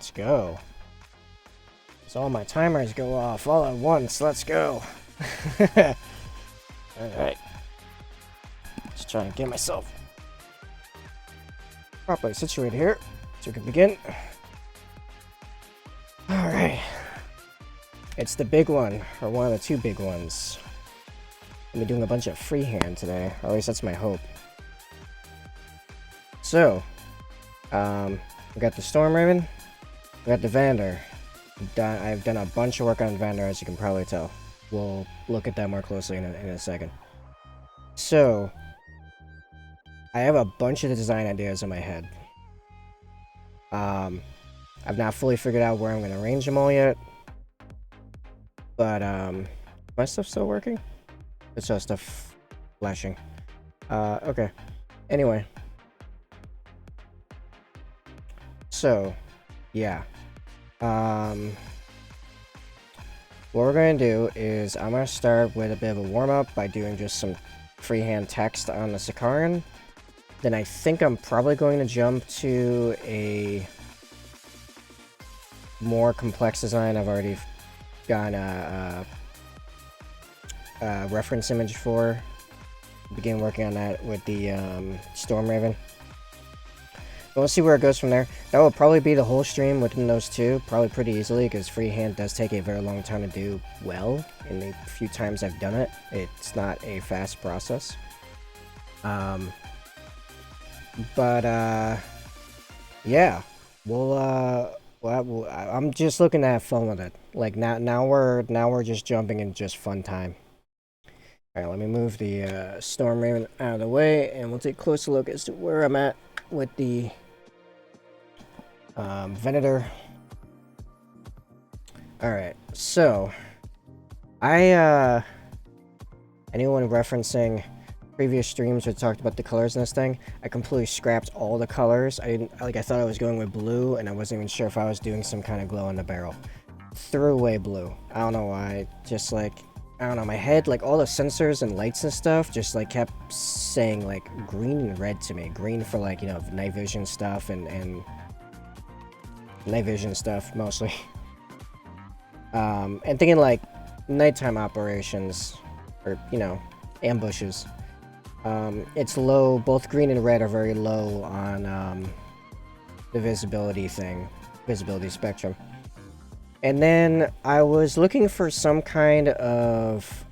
Let's go. So all my timers go off all at once. Let's go. Alright. Just trying to get myself properly situated here so we can begin. Alright. It's the big one, or one of the two big ones. I'm gonna be doing a bunch of freehand today, or at least that's my hope. So, we got the Stormraven, we got the Vander. I've done a bunch of work on Vander, as you can probably tell. We'll look at that more closely in a second. So, I have a bunch of design ideas in my head. I've not fully figured out where I'm going to arrange them all yet. But, my stuff still working? It's just stuff flashing. Okay. Anyway. So, yeah. What we're going to do is I'm going to start with a bit of a warm-up by doing just some freehand text on the Sicaran. Then I think I'm probably going to jump to a more complex design. I've already gotten a reference image for. Begin working on that with the Stormraven. But we'll see where it goes from there. That will probably be the whole stream within those two, probably pretty easily, because freehand does take a very long time to do well. In the few times I've done it, it's not a fast process. Yeah, I'm just looking to have fun with it. Like now we're just jumping in just fun time. All right, let me move the Stormraven out of the way, and we'll take a closer look as to where I'm at with the Venator. Alright, so anyone referencing previous streams where I talked about the colors in this thing, I completely scrapped all the colors. I thought I was going with blue, and I wasn't even sure if I was doing some kind of glow in the barrel. Threw away blue. I don't know why. Just like, I don't know, my head, like all the sensors and lights and stuff just like kept saying like green and red to me. Green for like, you know, night vision stuff and night vision stuff mostly. And thinking like nighttime operations or, you know, ambushes. It's low, both green and red are very low on the visibility spectrum. And then I was looking for some kind of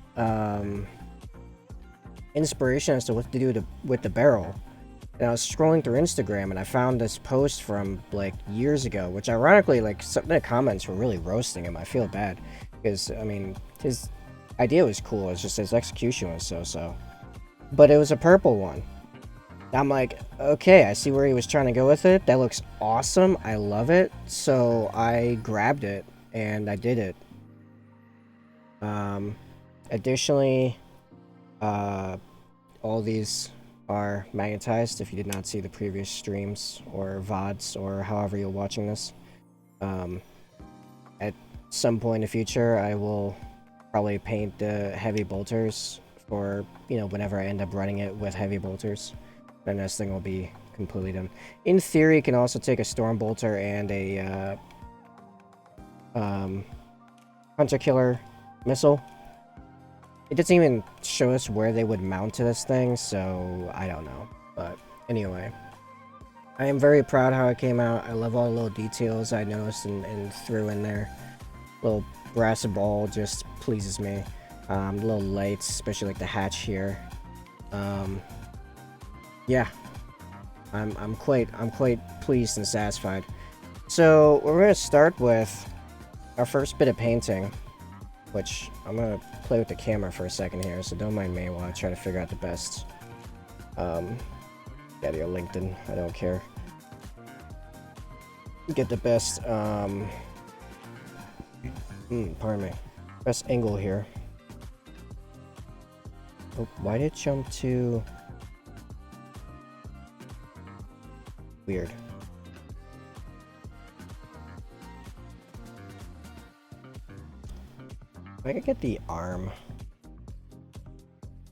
inspiration as to what to do with the barrel. And I was scrolling through Instagram and I found this post from like years ago, which ironically, like some of the comments were really roasting him. I feel bad because, I mean, his idea was cool. It's just his execution was so-so. But it was a purple one. I'm like, okay, I see where he was trying to go with it. That looks awesome. I love it. So I grabbed it and I did it. Additionally, all these are magnetized if you did not see the previous streams or VODs or however you're watching this. At some point in the future, I will probably paint the heavy bolters for, you know, whenever I end up running it with heavy bolters. Then this thing will be completely done. In theory, you can also take a storm bolter and a hunter killer missile. It doesn't even show us where they would mount to this thing, so I don't know. But anyway, I am very proud how it came out. I love all the little details I noticed and threw in there. Little brass ball just pleases me. Little lights, especially like the hatch here. Yeah, I'm quite pleased and satisfied. So we're gonna start with our first bit of painting, which I'm gonna play with the camera for a second here, so don't mind me while I try to figure out the best. Get your LinkedIn, I don't care. Get the best, pardon me, best angle here. Oh, why did it jump to... Weird. I could get the arm.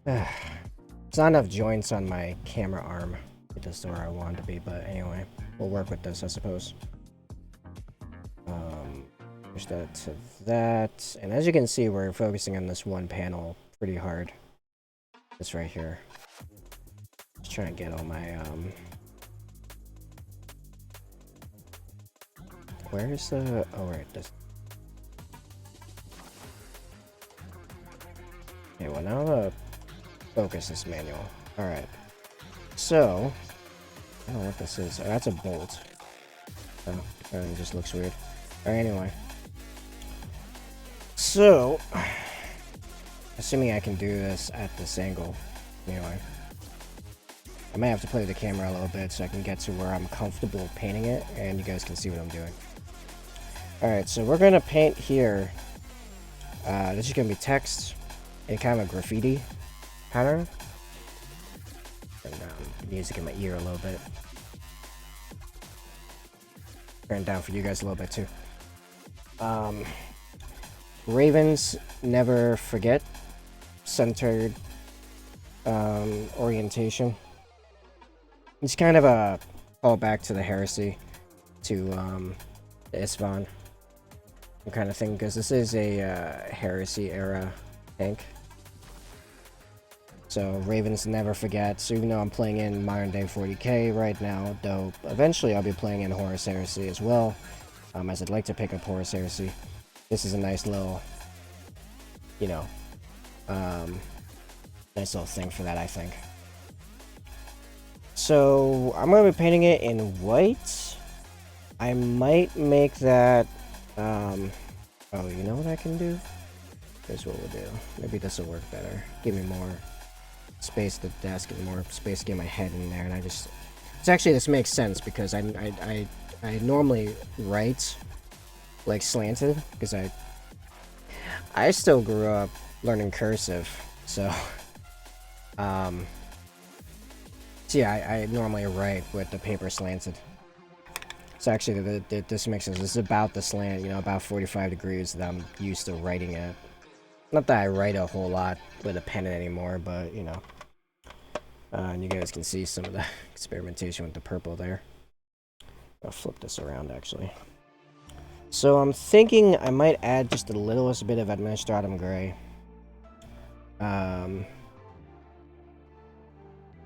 It's not enough joints on my camera arm. Get this to where I want it to be, but anyway, we'll work with this, I suppose. Push that to that. And as you can see, we're focusing on this one panel pretty hard. This right here. Just trying to get all my, where's the... Oh, right, this... Okay, well, now the focus is manual. Alright. So... I don't know what this is. Oh, that's a bolt. Oh, it just looks weird. Alright, anyway. So... Assuming I can do this at this angle. Anyway. I might have to play with the camera a little bit so I can get to where I'm comfortable painting it, and you guys can see what I'm doing. Alright, so we're going to paint here. This is going to be text in kind of a graffiti pattern. And music in my ear a little bit. Turn it down for you guys a little bit too. Ravens never forget. Centered orientation. It's kind of a callback to the heresy, to the Isvan kind of thing, because this is a heresy era tank. So Ravens never forget. So even though I'm playing in modern day 40k right now, though eventually I'll be playing in Horus Heresy as well, as I'd like to pick up Horus Heresy. This is a nice little, you know, nice little thing for that, I think. So I'm going to be painting it in white. I might make that, oh, you know what I can do? Here's what we'll do. Maybe this will work better. Give me more space at the desk and more space to get my head in there. And I just, it's actually, this makes sense because I normally write like slanted because I still grew up learning cursive. So, yeah, I normally write with the paper slanted. So actually, this makes sense. This is about the slant, you know, about 45 degrees that I'm used to writing at. Not that I write a whole lot with a pen anymore, but, you know. And you guys can see some of the experimentation with the purple there. I'll flip this around, actually. So I'm thinking I might add just the littlest bit of Administratum Gray.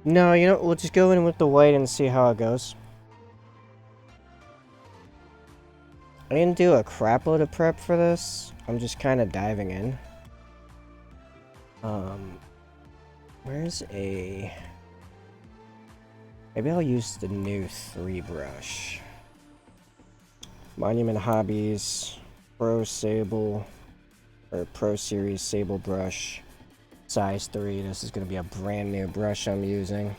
No, you know, we'll just go in with the white and see how it goes. I didn't do a crap load of prep for this. I'm just kind of diving in. Where's a... Maybe I'll use the new 3 brush. Monument Hobbies, Pro Sable, or Pro Series Sable brush. Size 3. This is going to be a brand new brush I'm using.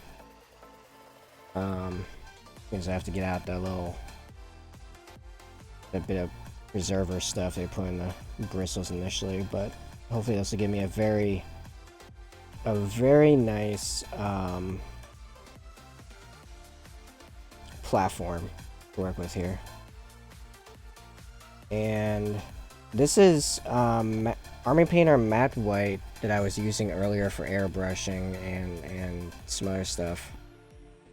Because I have to get out that bit of preserver stuff they put in the bristles initially, but hopefully this will give me a very nice platform to work with here. And this is Army Painter Matte White that I was using earlier for airbrushing and some other stuff.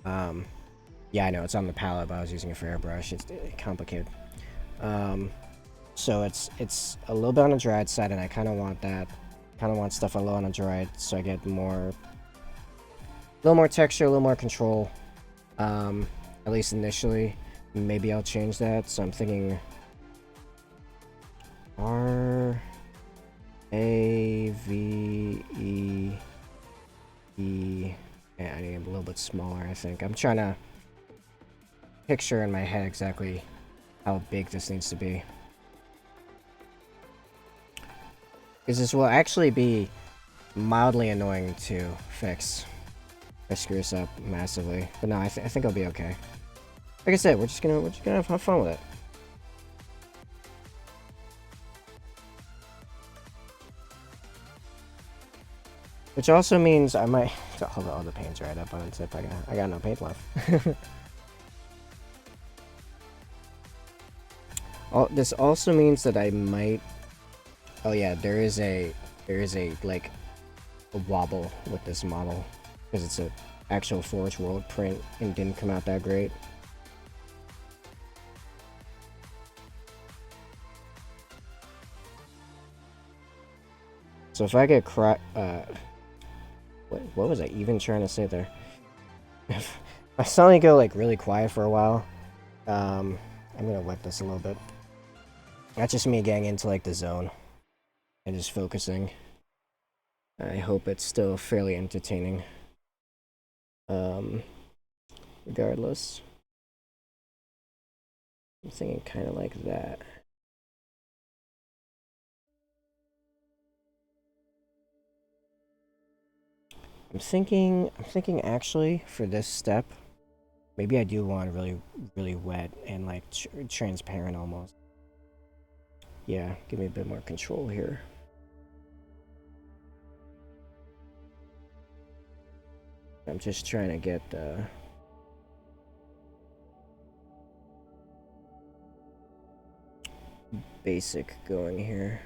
Yeah, I know it's on the palette, but I was using it for airbrush. It's complicated. So it's a little bit on the dried side, and I kind of want that. Kind of want stuff a little on the dried, so I get a little more texture, a little more control. At least initially. Maybe I'll change that. So I'm thinking R A V E E. Yeah, I need a little bit smaller, I think. I'm trying to picture in my head exactly how big this needs to be. Because this will actually be mildly annoying to fix if I screw this up massively. But no, I think I'll be okay. Like I said, we're just gonna have fun with it. Which also means I might hold all the paint's right up on the tip. I got no paint left. This also means that I might. Oh yeah, there is a like a wobble with this model because it's a actual Forge World print and didn't come out that great. So if I get what was I even trying to say there? If I suddenly go like really quiet for a while, I'm gonna wet this a little bit. That's just me getting into like the zone and just focusing. I hope it's still fairly entertaining. Regardless, I'm thinking kind of like that. I'm thinking actually for this step, maybe I do want really wet and like transparent almost. Yeah, give me a bit more control here. I'm just trying to get basic going here.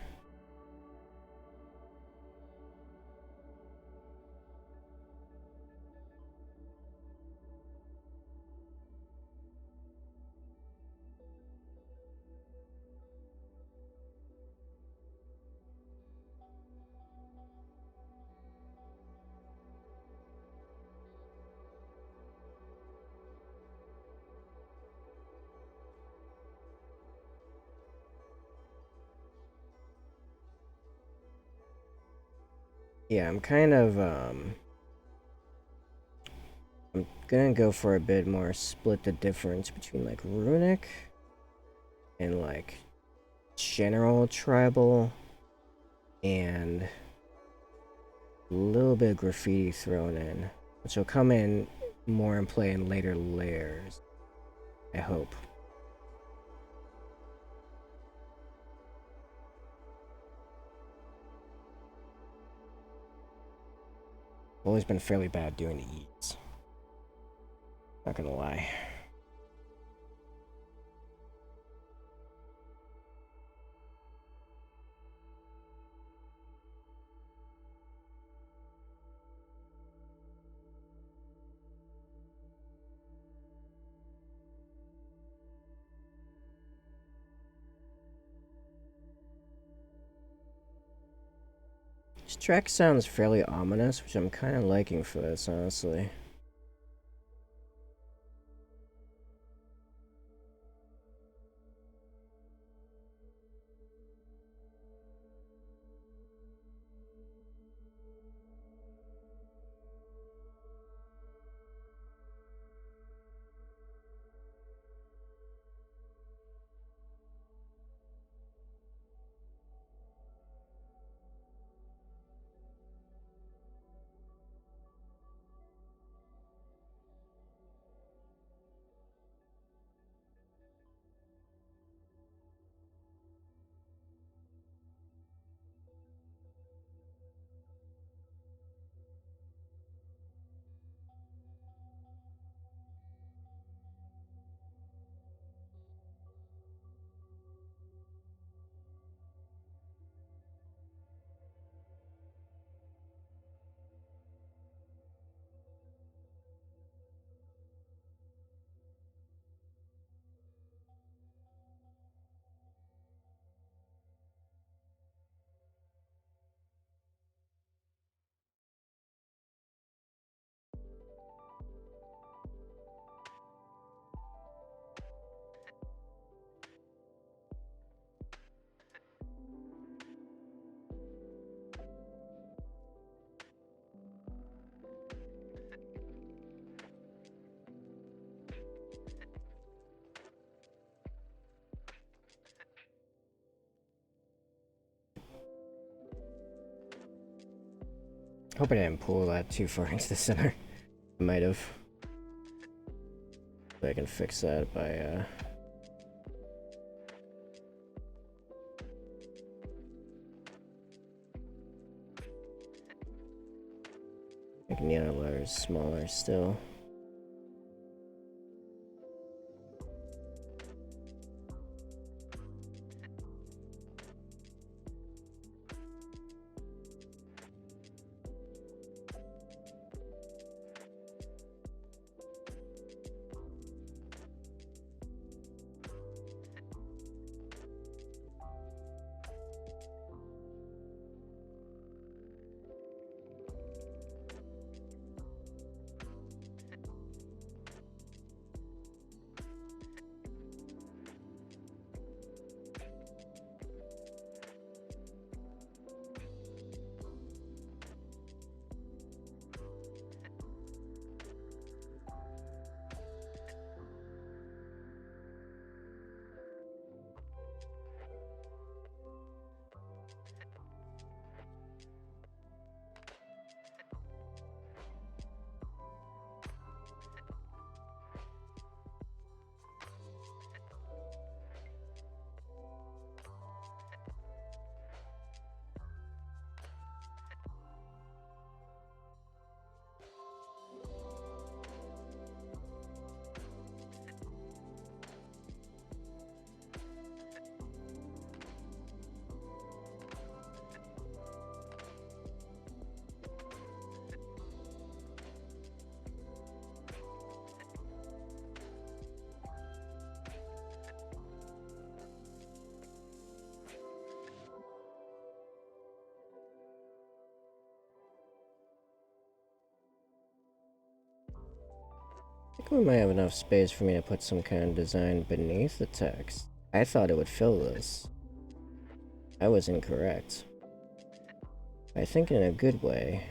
Yeah, I'm kind of I'm gonna go for a bit more split the difference between like runic and like general tribal and a little bit of graffiti thrown in, which will come in more in play in later layers, I hope. I've always been fairly bad doing the eats. Not gonna lie. This track sounds fairly ominous, which I'm kind of liking for this, honestly. Hope I didn't pull that too far into the center. I might have. But I can fix that by making the other layers smaller still. I think we might have enough space for me to put some kind of design beneath the text. I thought it would fill this. I was incorrect. I think in a good way.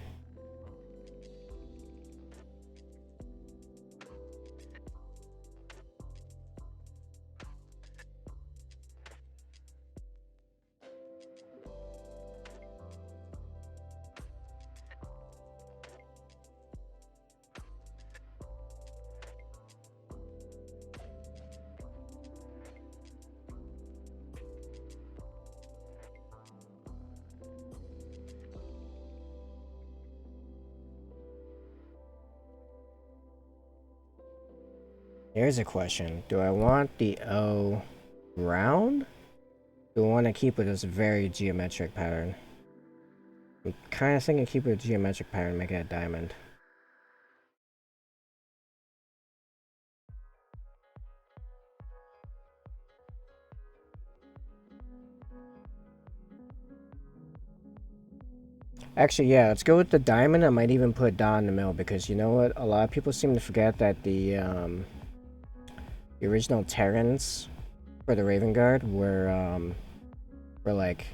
Here's a question. Do I want the O round? Do I want to keep it as a very geometric pattern? I'm kind of thinking keep it a geometric pattern, make it a diamond. Actually, yeah, let's go with the diamond. I might even put dot in the middle because you know what? A lot of people seem to forget that the original Terrans for the Raven Guard were like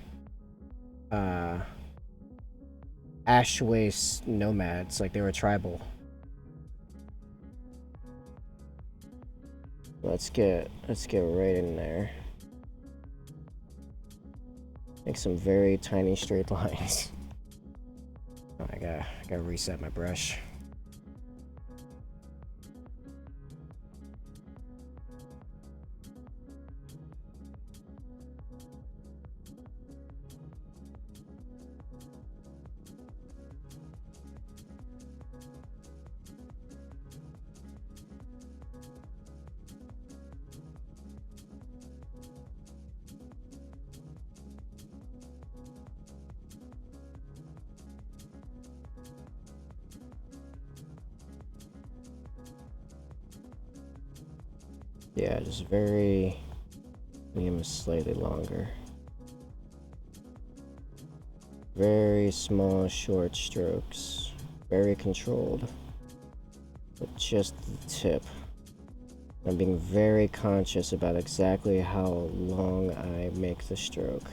ash waste nomads, like they were tribal. Let's get right in there. Make some very tiny straight lines. Oh, I gotta reset my brush. Yeah, just very medium, slightly longer. Very small, short strokes. Very controlled. With just the tip. I'm being very conscious about exactly how long I make the stroke.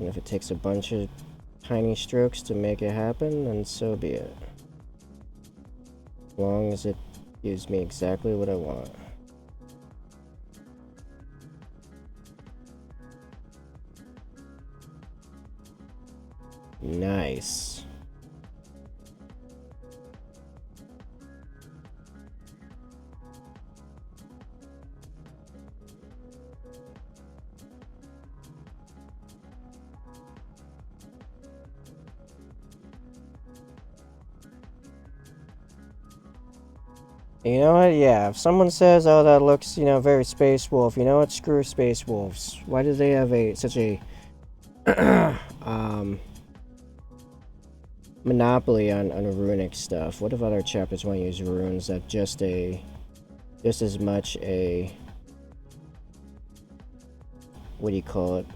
And if it takes a bunch of tiny strokes to make it happen, then so be it. As long as it gives me exactly what I want. Nice. You know what? Yeah, if someone says, "Oh, that looks, you know, very Space Wolf," you know what? Screw Space Wolves. Why do they have such a monopoly on runic stuff? What if other chapters want to use runes that just as much a, what do you call it,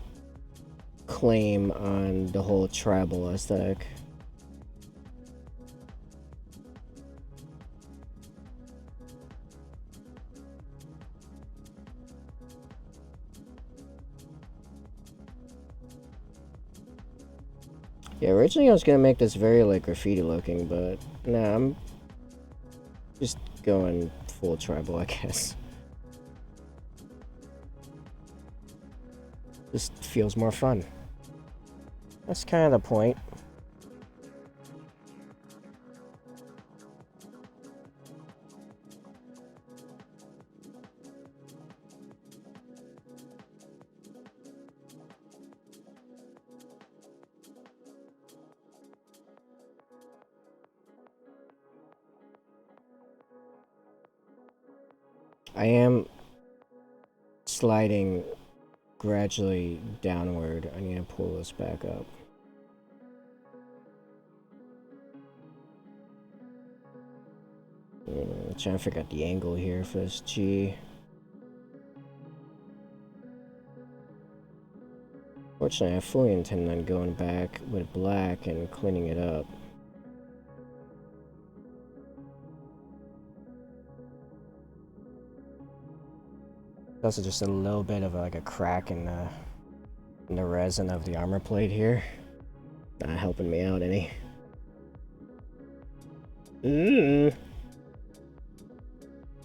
claim on the whole tribal aesthetic? Yeah, originally I was gonna make this very like graffiti looking, but nah, I'm just going full tribal, I guess. Just feels more fun. That's kind of the point. I am sliding gradually downward. I need to pull this back up. Trying to figure out the angle here for this G. Fortunately, I fully intend on going back with black and cleaning it up. Also just a little bit of like a crack in the resin of the armor plate here. Not helping me out any. Yeah,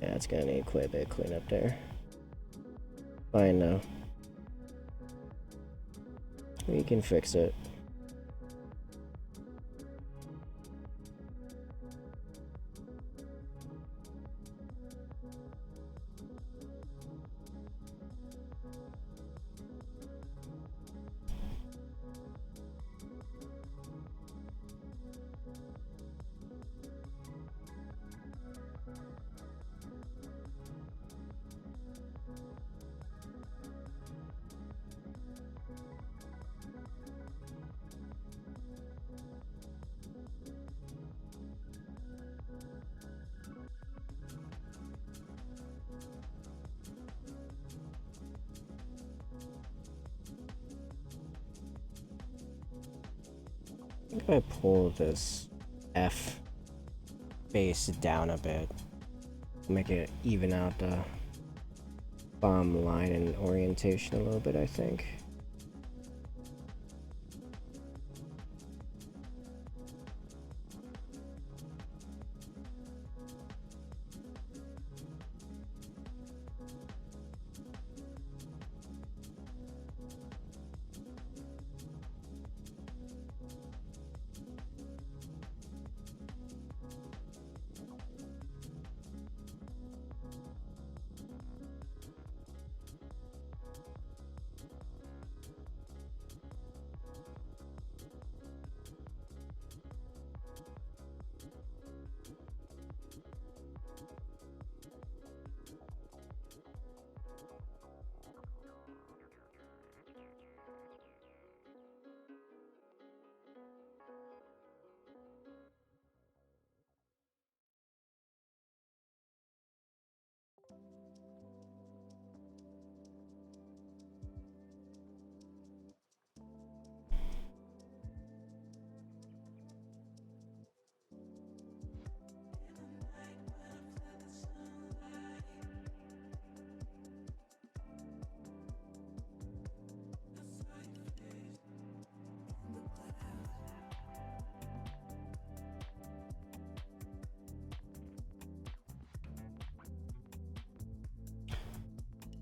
it's gonna need quite a bit of cleanup there. Fine though. We can fix it. I think if I pull this F base down a bit, make it even out the bottom line and orientation a little bit, I think.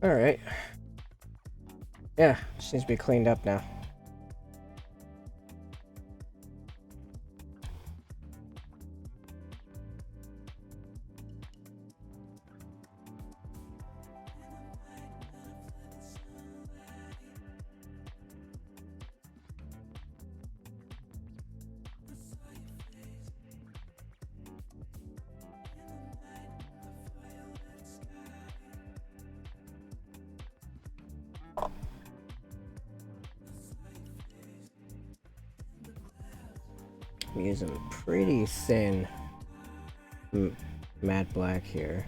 Alright. Yeah, seems to be cleaned up now. I'm using pretty thin matte black here.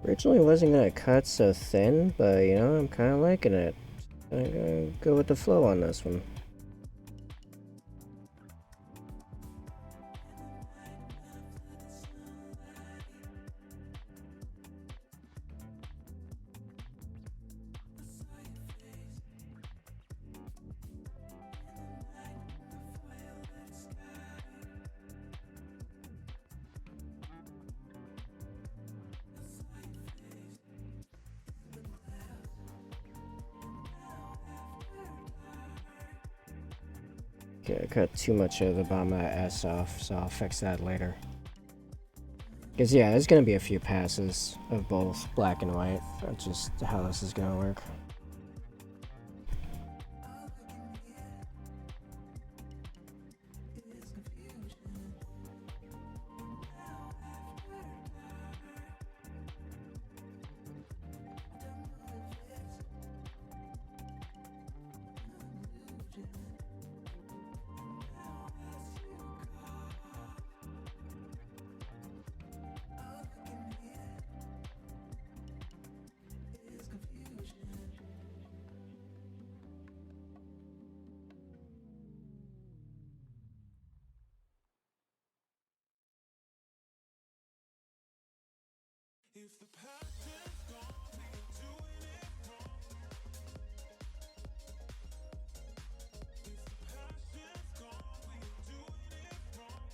Originally wasn't gonna cut so thin, but you know, I'm kind of liking it. I'm gonna go with the flow on this one. Okay, I cut too much of the bottom of that S off, so I'll fix that later. Because, yeah, there's going to be a few passes of both black and white. That's just how this is going to work. If the passion's gone, we are doing it wrong. If the passion's gone, we are doing it wrong.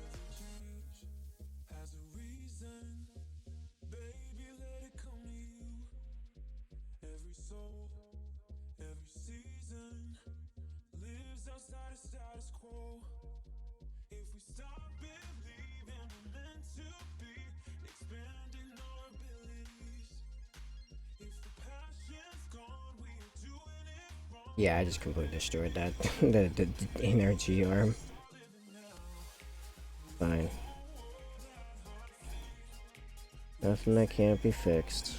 Every change has a reason. Baby, let it come to you. Every soul, every season lives outside of status quo. If we stop believing we're meant to be, expanding our abilities. If the passion's gone, we are doing it wrong. Yeah, I just completely destroyed that. the energy arm. Fine. Nothing that can't be fixed.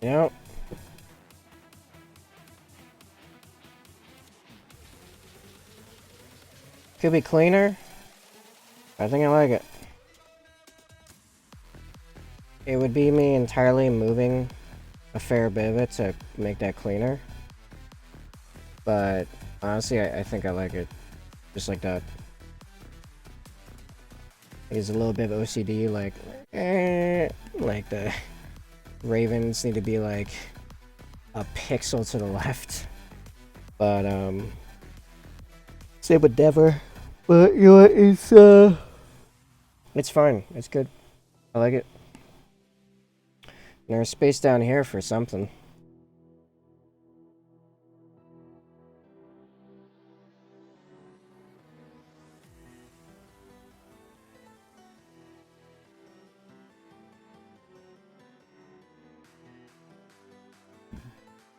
Yep. Could be cleaner. I think I like it. It would be me entirely moving a fair bit of it to make that cleaner. But honestly, I think I like it just like that. It's a little bit of OCD, like the ravens need to be like a pixel to the left. But same with Dever. But you know what, it's fine. It's good. I like it. There's space down here for something.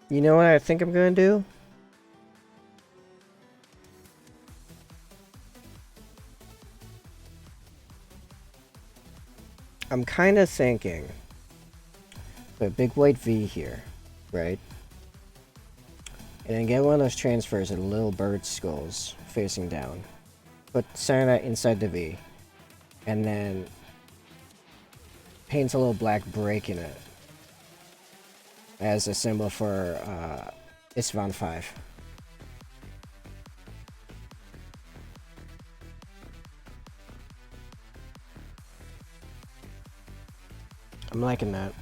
You know what I think I'm gonna do? I'm kind of thinking a big white V here, right? And then get one of those transfers of little bird skulls facing down. Put center that inside the V. And then paint a little black break in it as a symbol for Isvan 5. I'm liking that.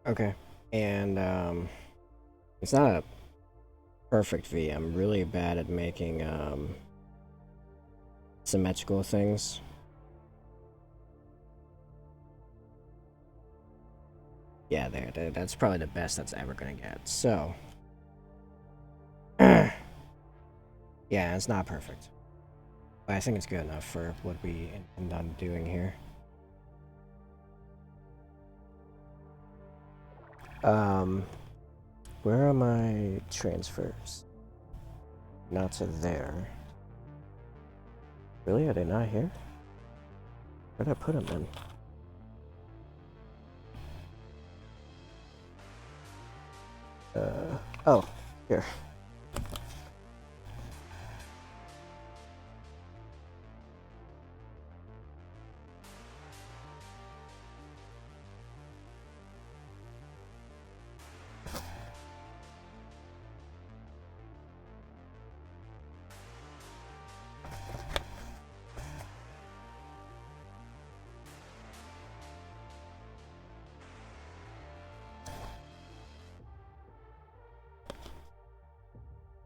Okay. And it's not a perfect V. I'm really bad at making symmetrical things. Yeah, there. That's probably the best that's ever gonna get. So, yeah, it's not perfect, but I think it's good enough for what we intend on doing here. Where are my transfers? Not to there. Really? Are they not here? Where'd I put them then? Oh, here.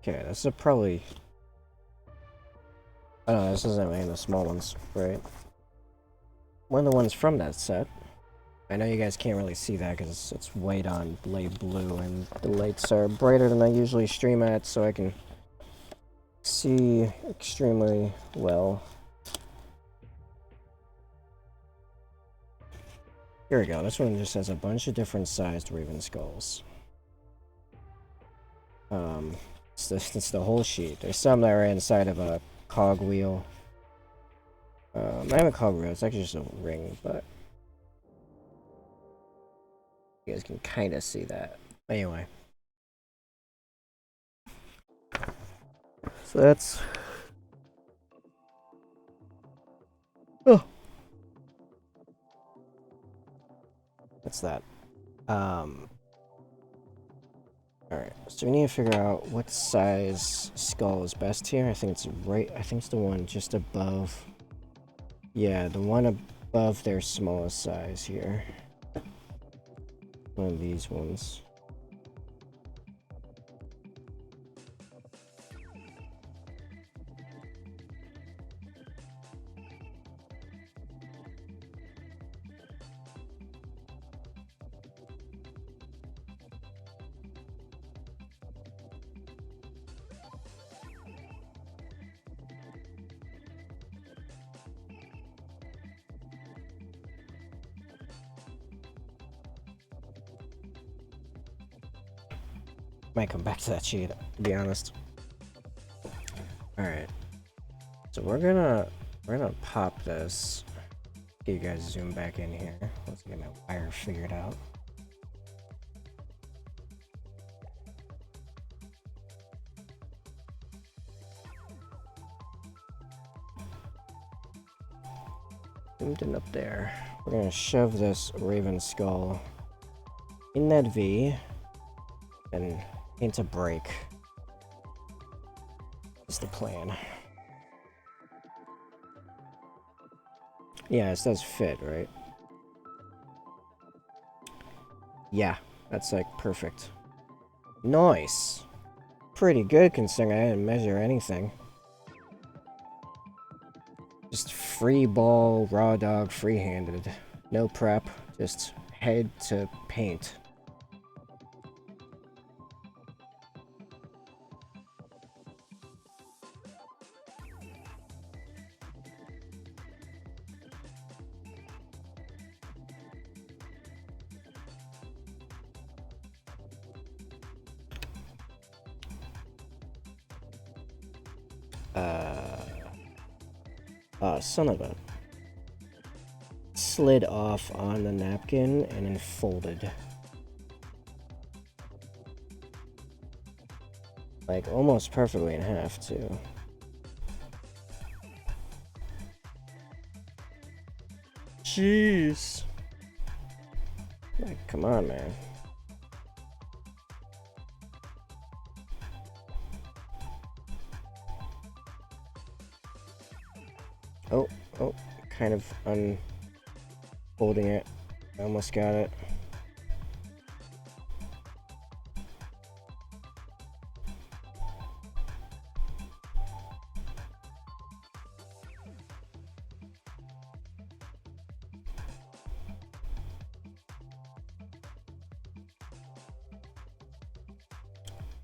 Okay, this is probably... Oh no, this isn't any of the small ones, right? One of the ones from that set. I know you guys can't really see that because it's white on light blue, and the lights are brighter than I usually stream at, so I can see extremely well. Here we go. This one just has a bunch of different sized raven skulls. It's the whole sheet. There's some that are inside of a cog wheel. Not even a cog wheel. It's actually just a ring, but you guys can kind of see that. Anyway, so that's... Oh. That's that. Alright, so we need to figure out what size skull is best here. I think it's the one just above. Yeah, the one above their smallest size here. One of these ones. Might come back to that sheet, to be honest. Alright. So we're gonna pop this. Get you guys zoom back in here. Let's get my wire figured out. Zoomed in up there. We're gonna shove this Raven skull in that V and into break. Is the plan. Yeah, this does fit, right? Yeah, that's like perfect. Nice. Pretty good considering I didn't measure anything. Just free ball, raw dog, free-handed. No prep, just head to paint. Son of a... Slid off on the napkin and then folded. Like, almost perfectly in half, too. Jeez. Like, come on, man. Oh, kind of unfolding it. I almost got it.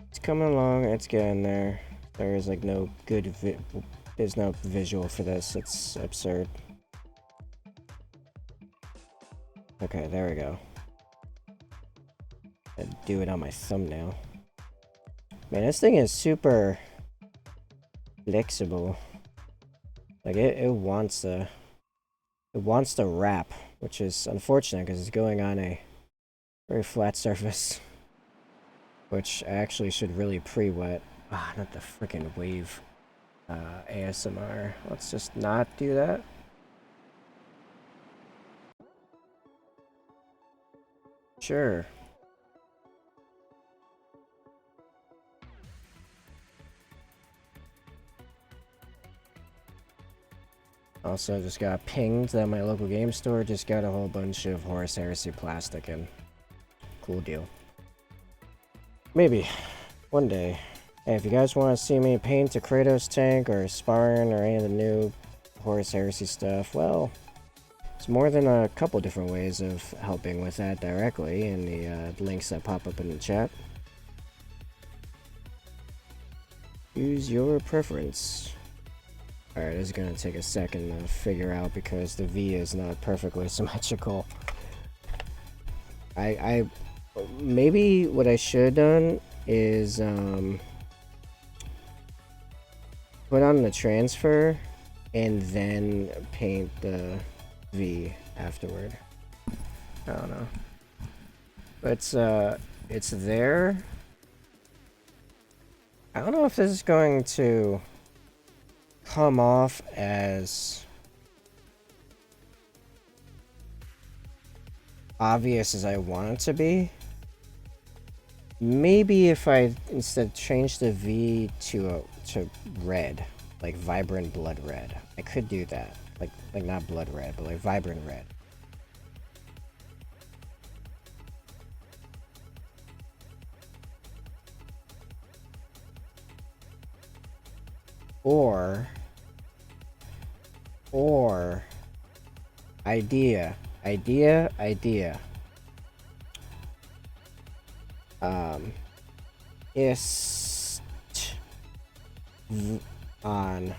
It's coming along, it's getting there. There is like no good there's no visual for this, it's absurd. Okay, there we go. I'd do it on my thumbnail. Man, this thing is super flexible. Like it wants to wrap, which is unfortunate because it's going on a very flat surface. Which I actually should really pre-wet. Ah, not the freaking wave ASMR. Let's just not do that. Sure. Also, just got pinged that my local game store just got a whole bunch of Horus Heresy plastic in. Cool deal. Maybe. One day. Hey, if you guys want to see me paint a Kratos tank or Sicaran or any of the new Horus Heresy stuff, well, there's more than a couple different ways of helping with that directly in the links that pop up in the chat. Use your preference. Alright, this is going to take a second to figure out because the V is not perfectly symmetrical. Maybe what I should have done is put on the transfer and then paint the V afterward. I don't know. But it's there. I don't know if this is going to come off as obvious as I want it to be. Maybe if I instead change the V to red, like vibrant blood red, I could do that. Like not blood red, but like vibrant red. Or idea. Ist on.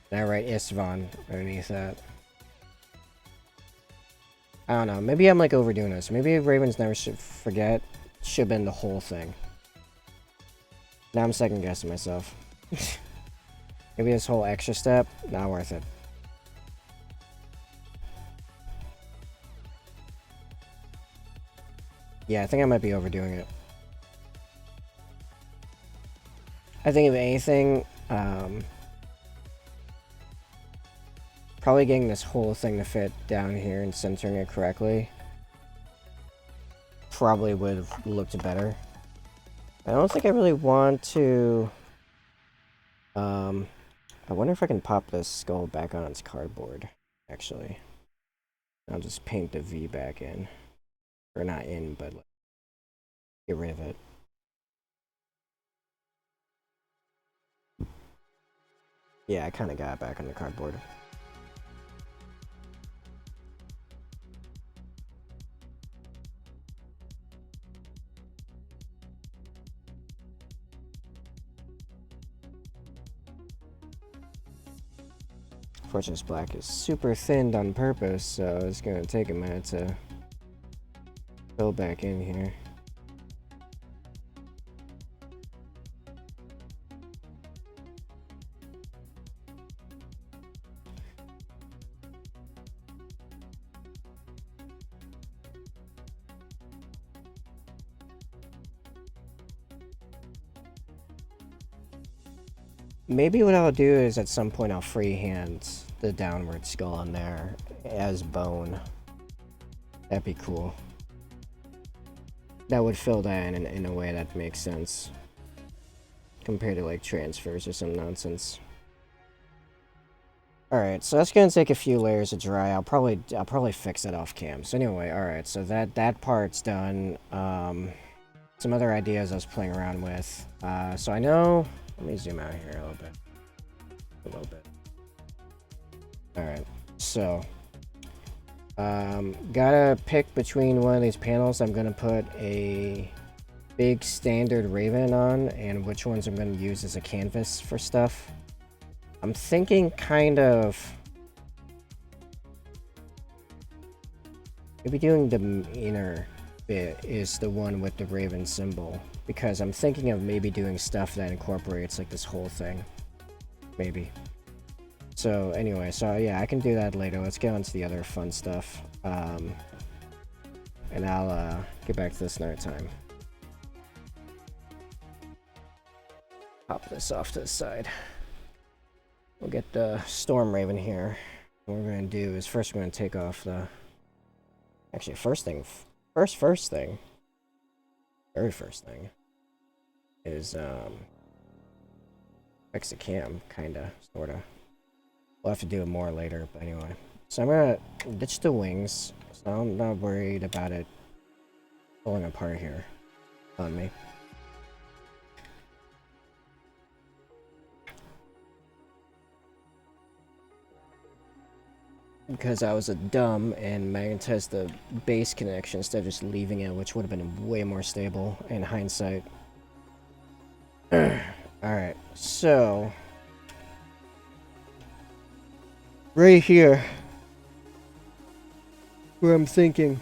Did I write Istvan underneath that? I don't know. Maybe I'm like overdoing this. Maybe Ravens Never Should Forget should have been the whole thing. Now I'm second guessing myself. Maybe this whole extra step, not worth it. Yeah, I think I might be overdoing it. I think if anything, probably getting this whole thing to fit down here and centering it correctly probably would have looked better. I don't think I really want to... I wonder if I can pop this skull back on its cardboard, actually. I'll just paint the V back in. Or not in, but like, get rid of it. Yeah, I kind of got it back on the cardboard. Fortunately, this black is super thinned on purpose, so it's gonna take a minute to fill back in here. Maybe what I'll do is at some point I'll freehand the downward skull on there as bone. That'd be cool. That would fill that in a way that makes sense. Compared to like transfers or some nonsense. Alright, so that's gonna take a few layers to dry. I'll probably fix it off cam. So anyway, alright, so that part's done. Some other ideas I was playing around with. So I know... Let me zoom out here a little bit. Alright, so... gotta pick between one of these panels. I'm gonna put a big standard Raven on, and which ones I'm gonna use as a canvas for stuff. I'm thinking kind of... maybe doing the inner bit is the one with the Raven symbol. Because I'm thinking of maybe doing stuff that incorporates like this whole thing. Maybe. So anyway, so yeah, I can do that later. Let's get on to the other fun stuff. And I'll get back to this another time. Pop this off to the side. We'll get the Stormraven here. What we're going to do is first we're going to take off the... Actually, first thing very first thing is fix the cam, kinda, sorta. We'll have to do it more later, but anyway. So I'm gonna ditch the wings, so I'm not worried about it pulling apart here on me. Because I was a dumb and magnetized the base connection instead of just leaving it, which would have been way more stable in hindsight. Alright, so... right here, where I'm thinking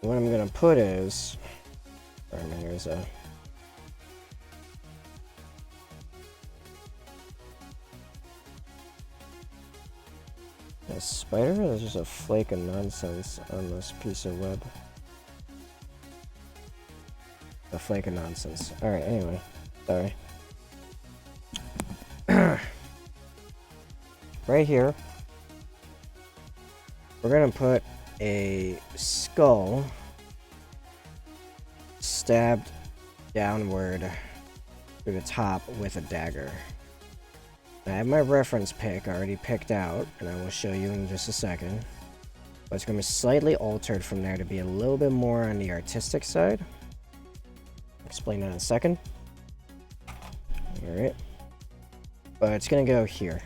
what I'm gonna put is... there's a... a spider, or there's just a flake of nonsense on this piece of web? A flake of nonsense. Alright, anyway. Sorry. Right here. we're gonna put a skull stabbed downward through the top with a dagger. I have my reference pick already picked out, and I will show you in just a second. But it's going to be slightly altered from there to be a little bit more on the artistic side. I'll explain that in a second. Alright. But it's going to go here.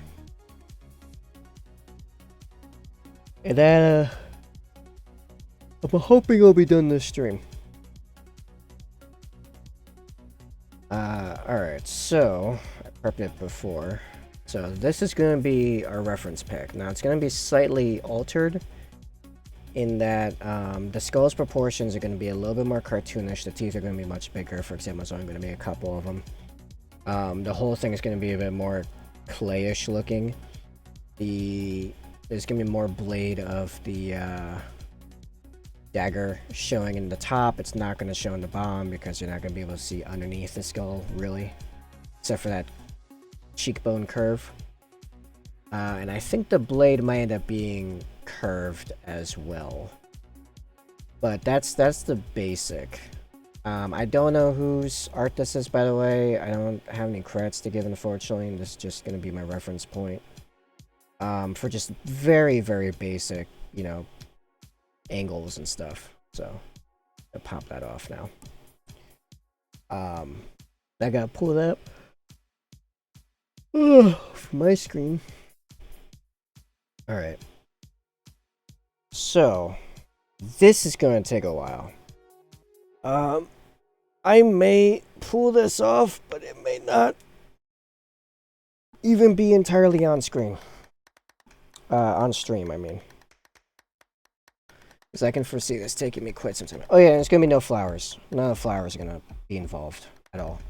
And then, I'm hoping it'll be done this stream. Alright, so, I prepped it before. So this is going to be our reference pick. Now it's going to be slightly altered in that the skull's proportions are going to be a little bit more cartoonish. The teeth are going to be much bigger. For example, so I'm going to be a couple of them. The whole thing is going to be a bit more clayish looking. There's going to be more blade of the dagger showing in the top. It's not going to show in the bottom because you're not going to be able to see underneath the skull really, except for that cheekbone curve. And I think the blade might end up being curved as well. But that's the basic. I don't know whose art this is, by the way. I don't have any credits to give, unfortunately. This is just going to be my reference point. For just very, very basic, you know, angles and stuff. So, I'll pop that off now. I gotta pull it up. For my screen. Alright. So, this is going to take a while. I may pull this off, but it may not even be entirely on screen. On stream, I mean. Because I can foresee this taking me quite some time. Oh yeah, there's going to be no flowers. None of the flowers are going to be involved at all.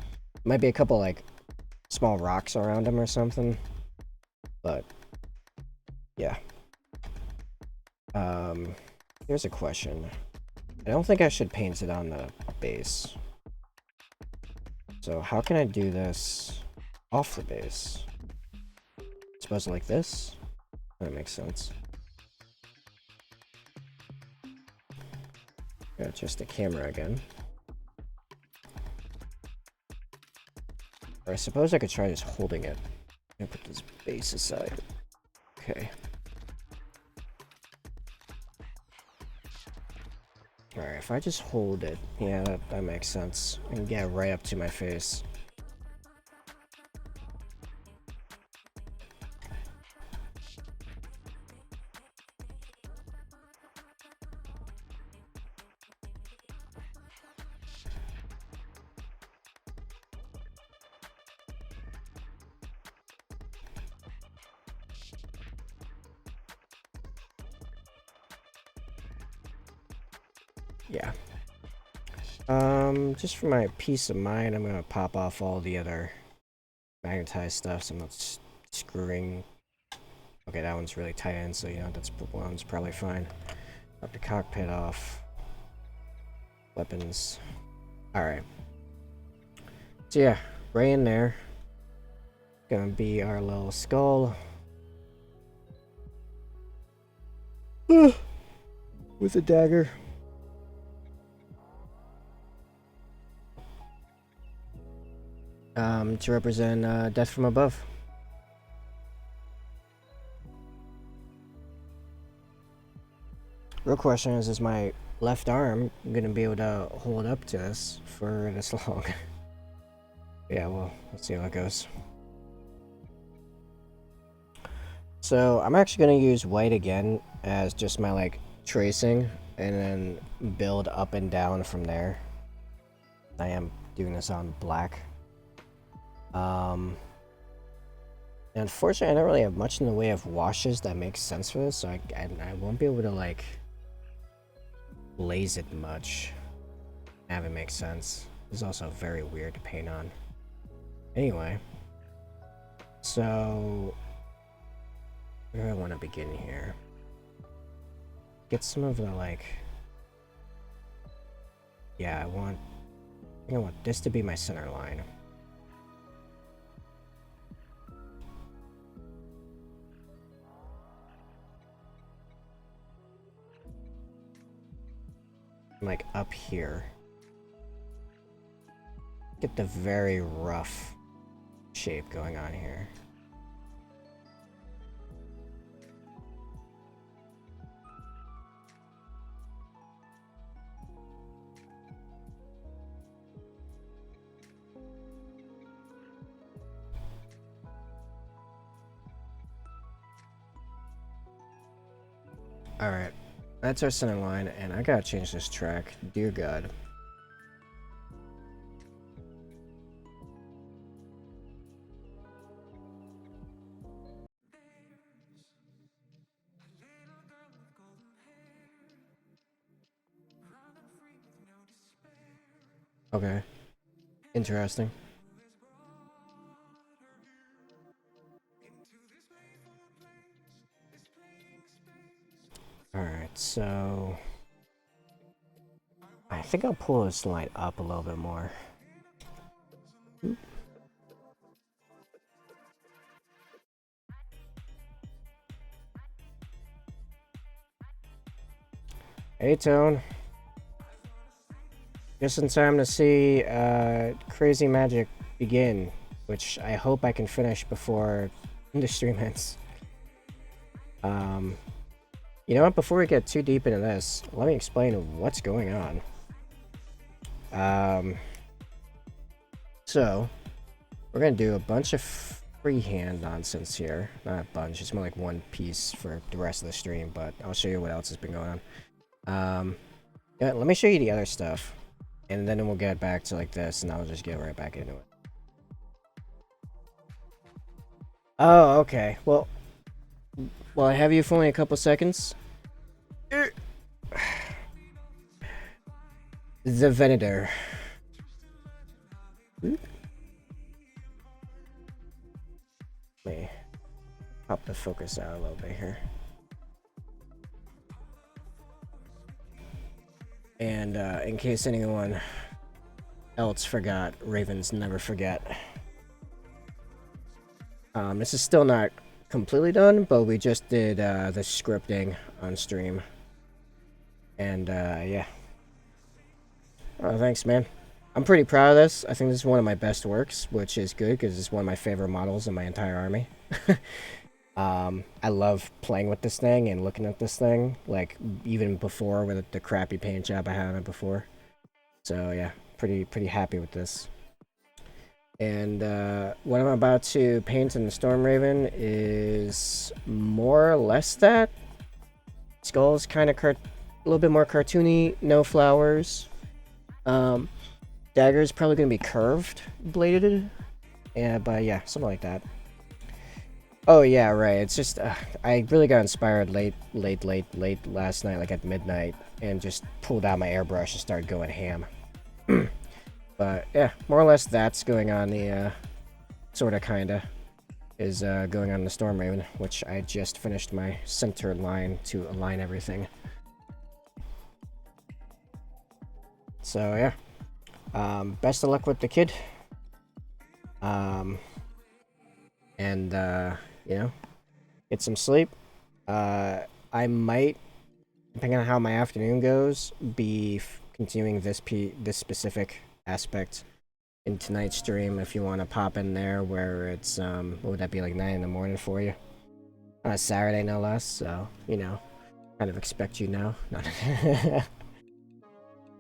Might be a couple, like, small rocks around them or something. But, yeah. Here's a question. I don't think I should paint it on the base. So how can I do this off the base? Suppose like this? That makes sense. Got just the camera again. Or I suppose I could try just holding it. I'm gonna put this base aside. Okay. Alright, if I just hold it, yeah, that makes sense. I can get right up to my face. Yeah. Just for my peace of mind, I'm gonna pop off all the other magnetized stuff, so I'm not screwing. Okay, that one's really tight in, so you know, that one's probably fine. Pop the cockpit off. Weapons. Alright. So yeah, right in there. Gonna be our little skull. With a dagger. To represent death from above. Real question is my left arm gonna be able to hold up to this for this long? Yeah, well, let's see how it goes. So I'm actually gonna use white again as just my like tracing, and then build up and down from there. I am doing this on black. Unfortunately, I don't really have much in the way of washes that make sense for this, so I won't be able to like blaze it much. Have it make sense. This is also very weird to paint on. Anyway, so where do I want to begin here? Get some of the like. Yeah, I want this to be my center line. like up here. Get the very rough shape going on here. Alright, that's our center line, and I gotta change this track. Dear God. Okay. Interesting. Alright, so... I think I'll pull this line up a little bit more. Hey, Tone. Just in time to see Crazy Magic begin, which I hope I can finish before the stream ends. You know what? Before we get too deep into this, let me explain what's going on. So, we're going to do a bunch of freehand nonsense here. Not a bunch, it's more like one piece for the rest of the stream, but I'll show you what else has been going on. Yeah, let me show you the other stuff. And then we'll get back to like this, and I'll just get right back into it. Oh, okay. Well, I have you for only a couple seconds. The Venator. Let me pop the focus out a little bit here. And in case anyone else forgot, Ravens never forget. This is still not completely done, but we just did the scripting on stream. And yeah. Oh, thanks, man. I'm pretty proud of this. I think this is one of my best works, which is good because it's one of my favorite models in my entire army. I love playing with this thing and looking at this thing, like even before with the crappy paint job I had on it before. So yeah, pretty happy with this. And what I'm about to paint in the Stormraven is more or less that. Skull's kind of a little bit more cartoony, no flowers. Dagger's probably going to be curved, bladed. Yeah, but yeah, something like that. Oh yeah, right. It's just I really got inspired late last night, like at midnight, and just pulled out my airbrush and started going ham. But yeah, more or less that's going on. The sorta kinda is going on the Stormraven, which I just finished my center line to align everything. So yeah, best of luck with the kid. And you know, get some sleep. I might, depending on how my afternoon goes, be continuing this specific aspect in tonight's stream. If you want to pop in there, where it's what would that be, like 9 in the morning for you on a Saturday, no less. So you know, kind of expect you now. But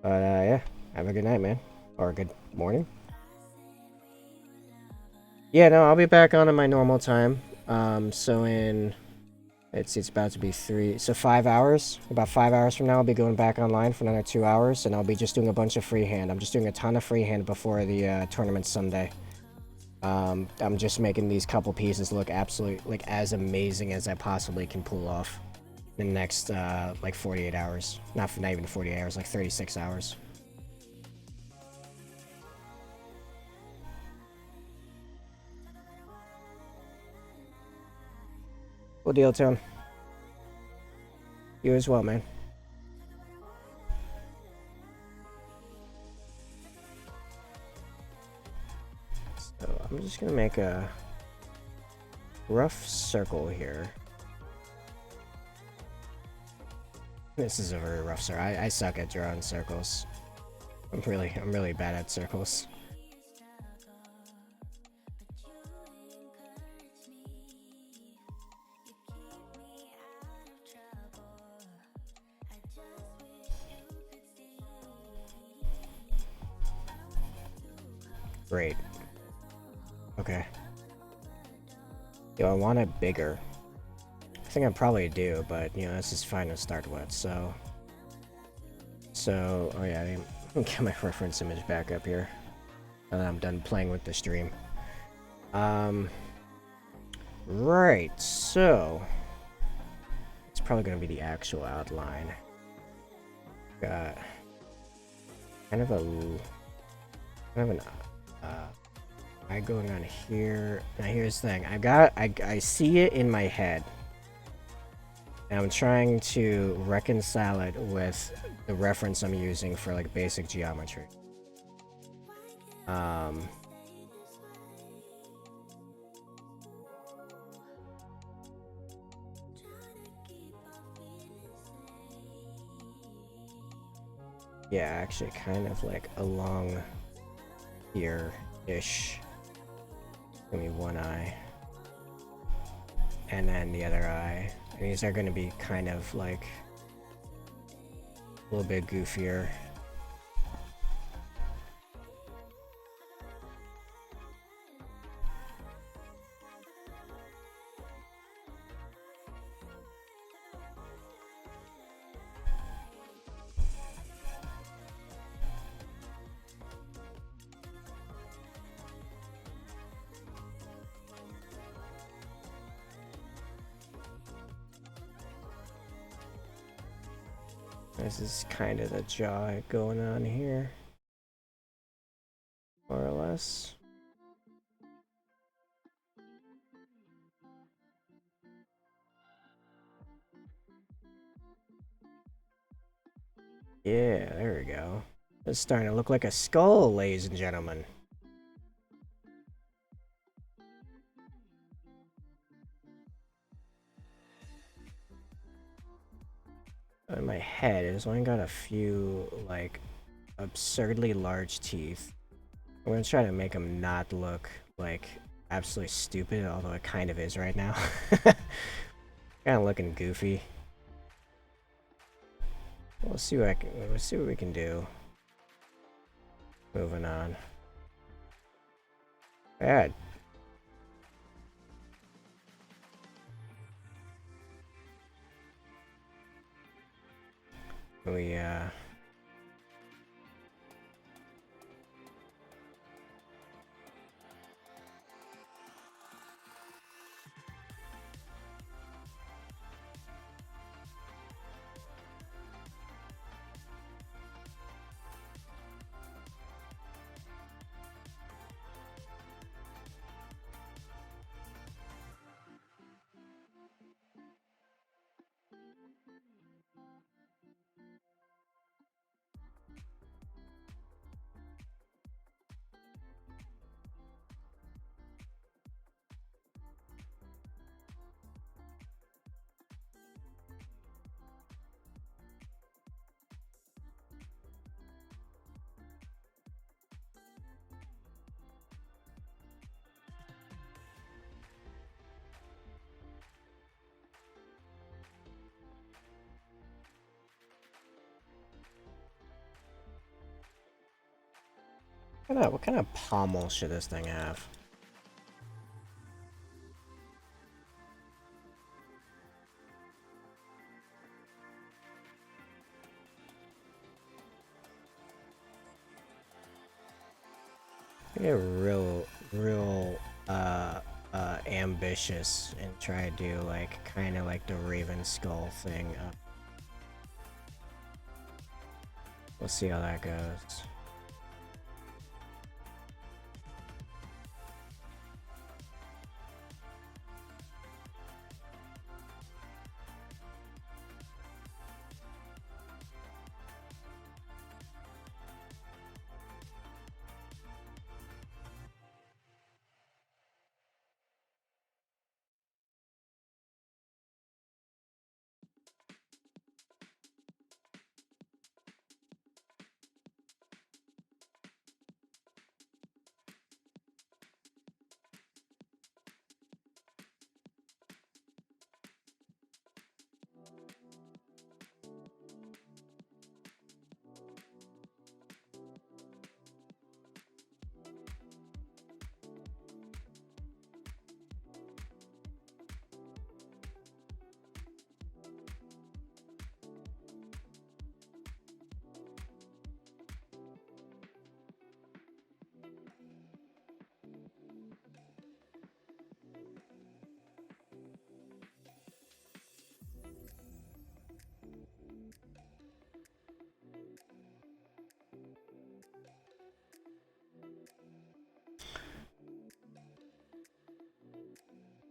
yeah, have a good night, man, or a good morning. Yeah, no, I'll be back on at my normal time. So in, it's about to be 5 hours. About 5 hours from now, I'll be going back online for another 2 hours, and I'll be just doing a bunch of freehand. I'm just doing a ton of freehand before the tournament Sunday. I'm just making these couple pieces look absolutely, like, as amazing as I possibly can pull off in the next, like, 48 hours. Not even 48 hours, like 36 hours. Cool deal, Tone. You as well, man. So I'm just gonna make a rough circle here. This is a very rough circle. I suck at drawing circles. I'm really bad at circles. Great. Okay. Do I want it bigger? I think I probably do, but you know, this is fine to start with, so... Oh yeah, let me get my reference image back up here. And then I'm done playing with the stream. Right, so... It's probably gonna be the actual outline. Got... Kind of an eye going on here. Now here's the thing. I see it in my head. And I'm trying to reconcile it with the reference I'm using for like basic geometry. Yeah, actually kind of like along here-ish. Give me one eye. And then the other eye. And these are going to be kind of like a little bit goofier. This is kind of the jaw going on here, more or less. Yeah, there we go. It's starting to look like a skull, ladies and gentlemen. In my head, it's only got a few, like, absurdly large teeth. I'm gonna try to make them not look, like, absolutely stupid, although it kind of is right now. Kind of looking goofy. We'll see what we can do. Moving on. Bad. We what kind of pommel should this thing have? Get real ambitious and try to do like kind of like the Raven skull thing. We'll see how that goes.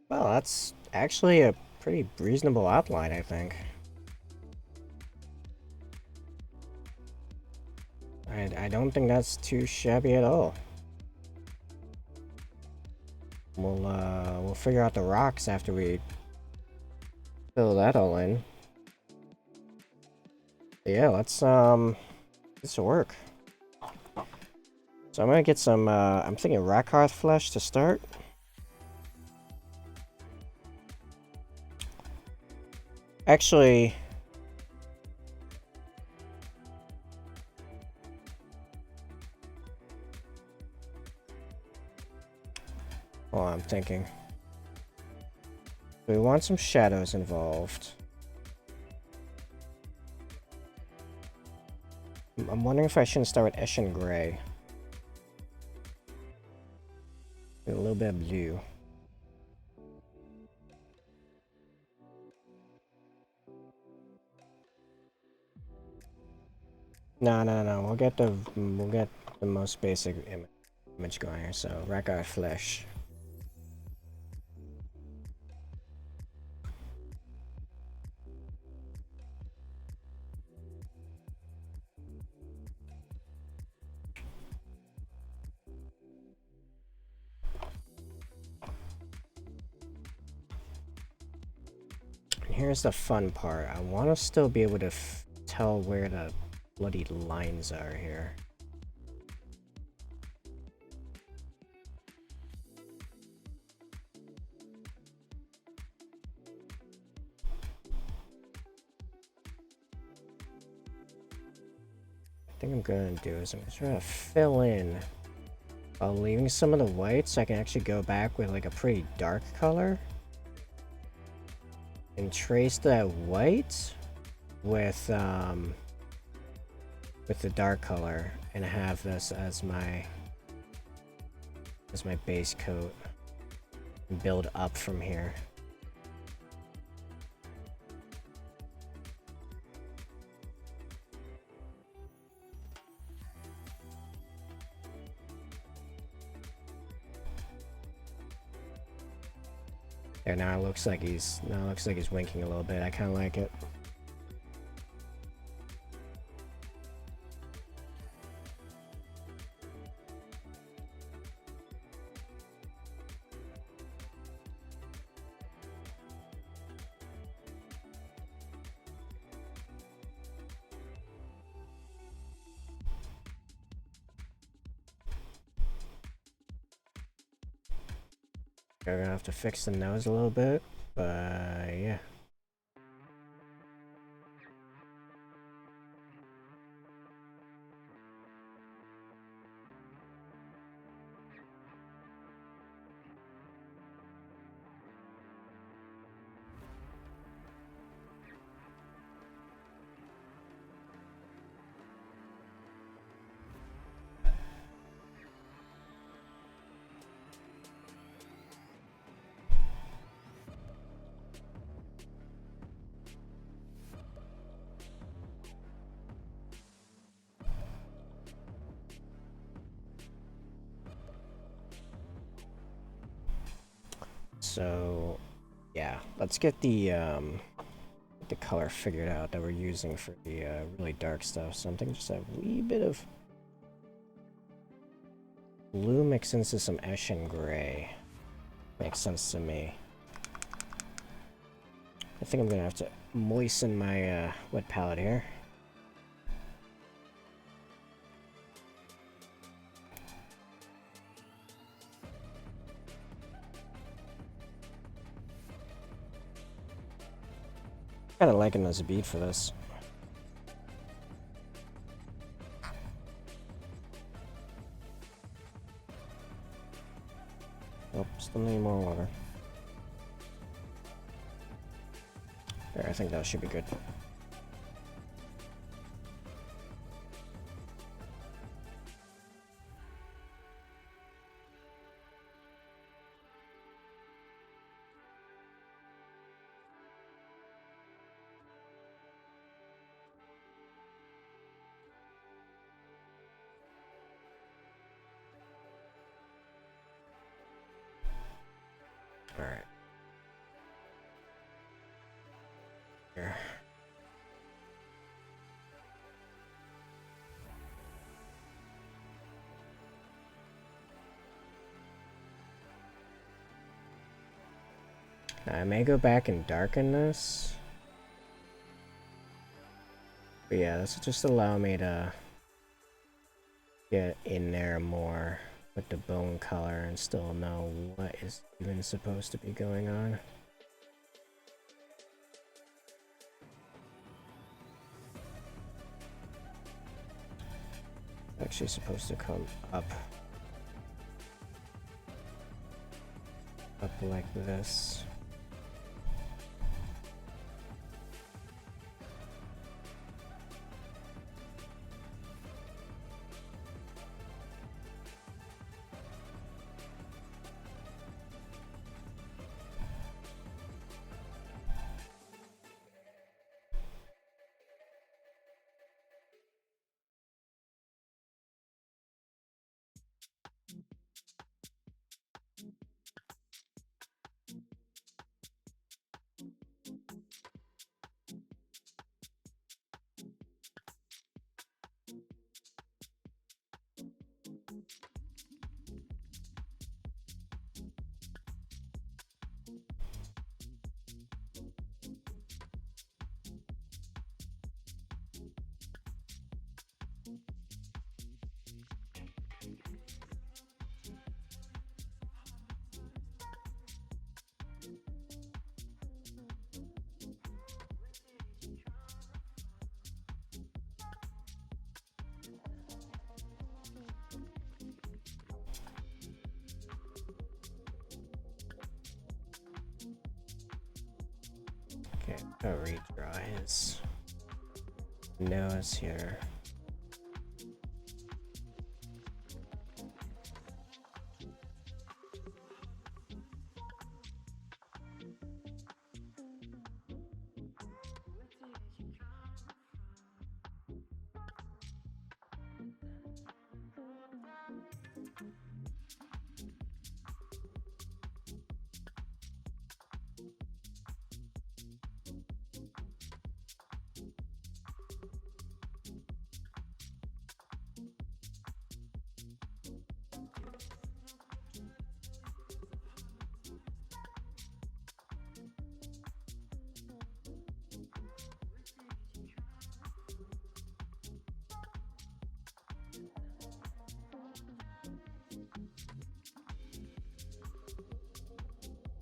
Well, that's actually a pretty reasonable outline, I think. I don't think that's too shabby at all. We'll figure out the rocks after we fill that all in. But yeah, let's this will work. So I'm gonna get some I'm thinking rock hearth flesh to start. Actually, well, I'm thinking. We want some shadows involved. I'm wondering if I shouldn't start with Eshin Gray. A little bit of blue. No. We'll get the most basic image going here. So rock hearth flesh. Here's the fun part. I want to still be able to tell where the bloody lines are here. I think I'm gonna do is I'm just gonna fill in while leaving some of the white so I can actually go back with like a pretty dark color and trace that white with the dark color and have this as my base coat and build up from here. There, now it looks like he's winking a little bit. I kind of like it. We're gonna have to fix the nose a little bit, but yeah. So, yeah, let's get the color figured out that we're using for the really dark stuff. So I'm thinking just a wee bit of blue mixed into some Eshin Gray. Makes sense to me. I think I'm gonna have to moisten my wet palette here. Kinda liking this bead for this. Oh, still need more water. There, I think that should be good. Alright. Here. I may go back and darken this. But yeah, this will just allow me to get in there more with the bone color and still know what is even supposed to be going on. It's actually supposed to come up like this. Okay, I'll redraw his nose here.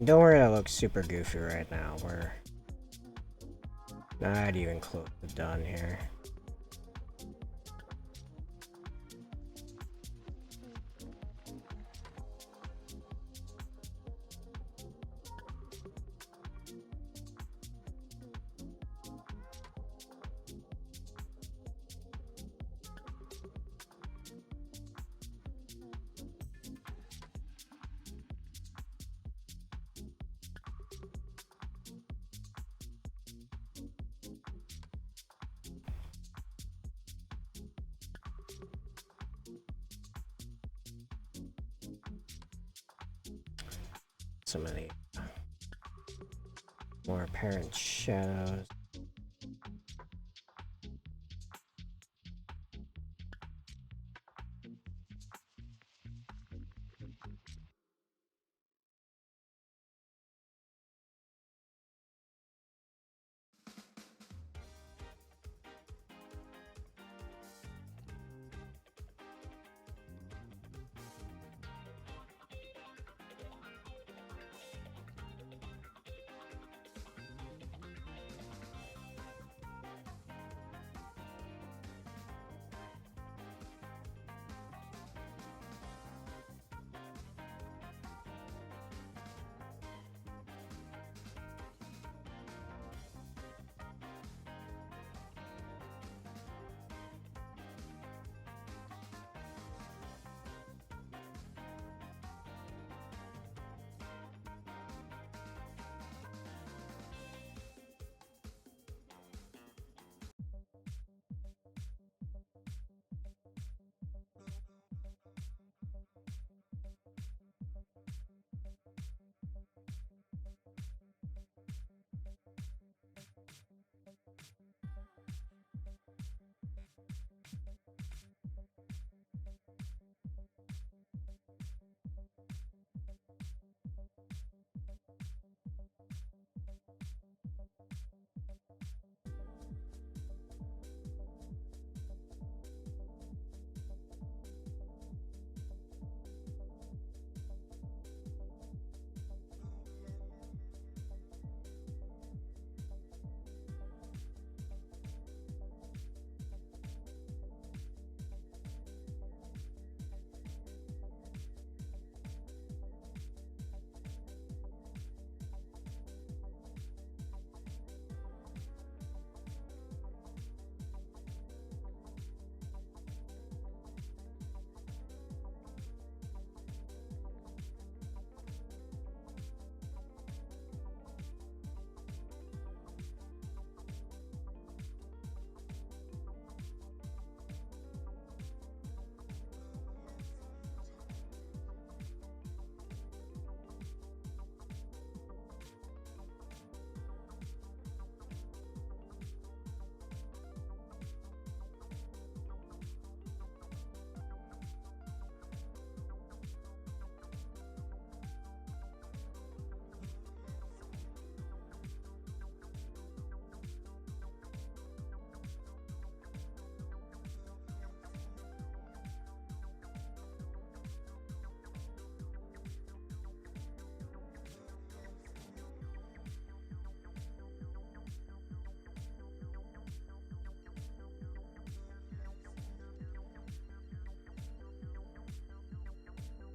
Don't worry, that looks super goofy right now. We're not even close to done here. Some of the more apparent shadows.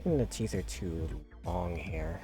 And the teeth are too long here.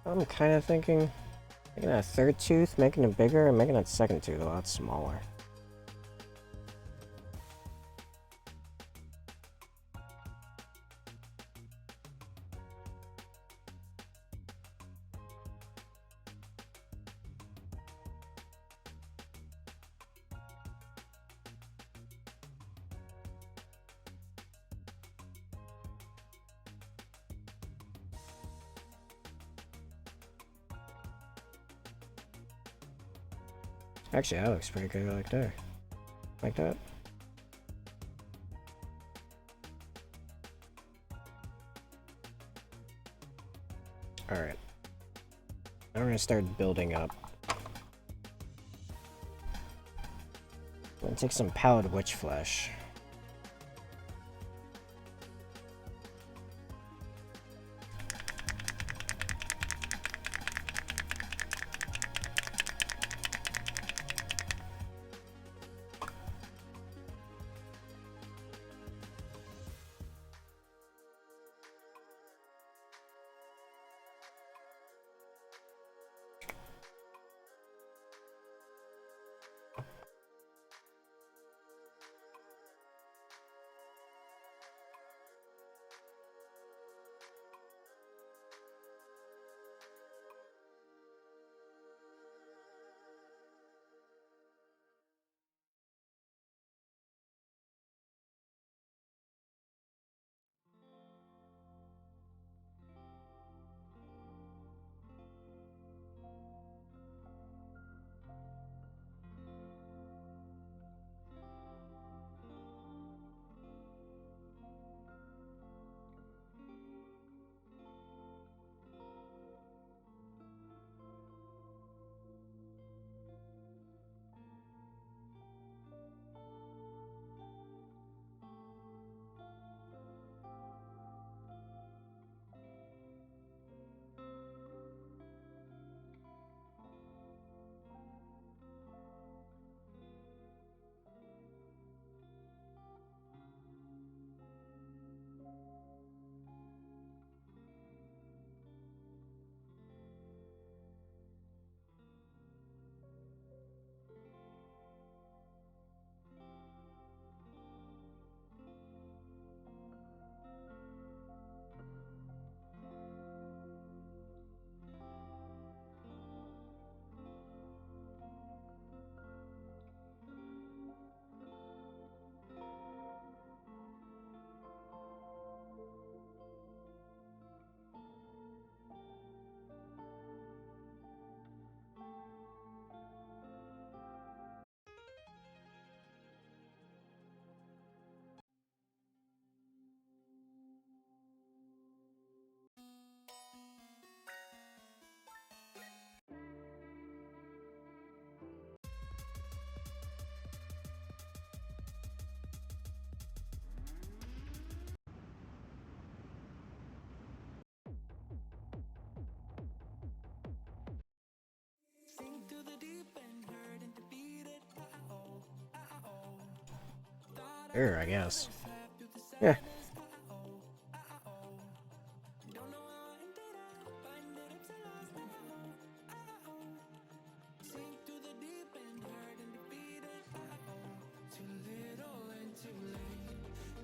I'm kind of thinking making that third tooth, making it bigger, and making that second tooth a lot smaller. Actually, that looks pretty good like there. Like that. Alright. Now we're gonna start building up. I'm gonna take some powdered witch flesh. Sink to the deep end, hurt and defeated. Sure, I guess. Yeah. Don't know how I ended up, find it up so lost. Sink to the deep end, hurt and defeated. Too little and too late.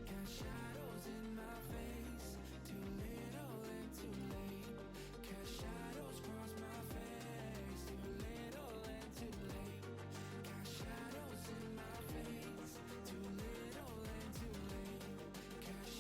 Cast shadows in my face. Too little and too late. Cast shadows cross my face. Too little and too late. Cast shadows in my face. Too little and too late. Cast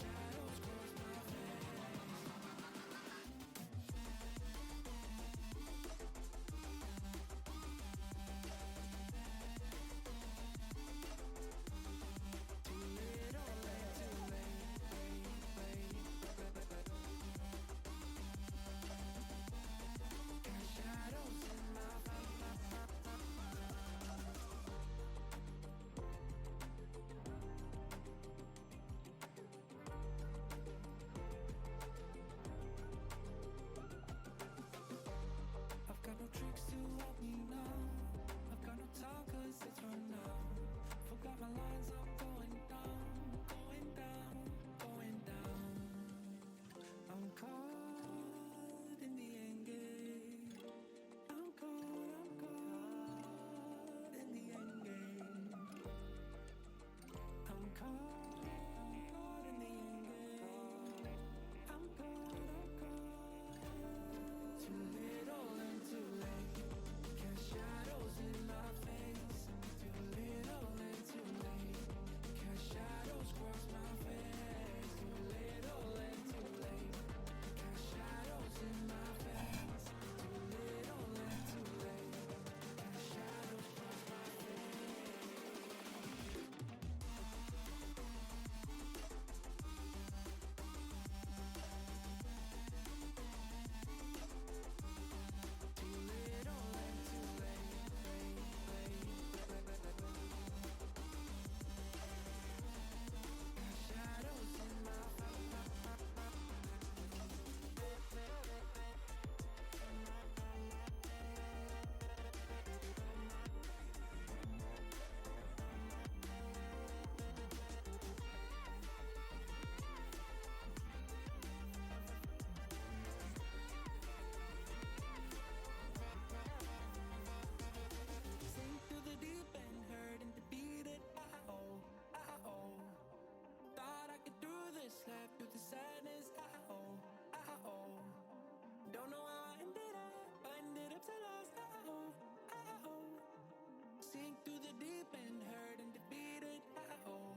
through the deep end, hurt and defeated. Oh,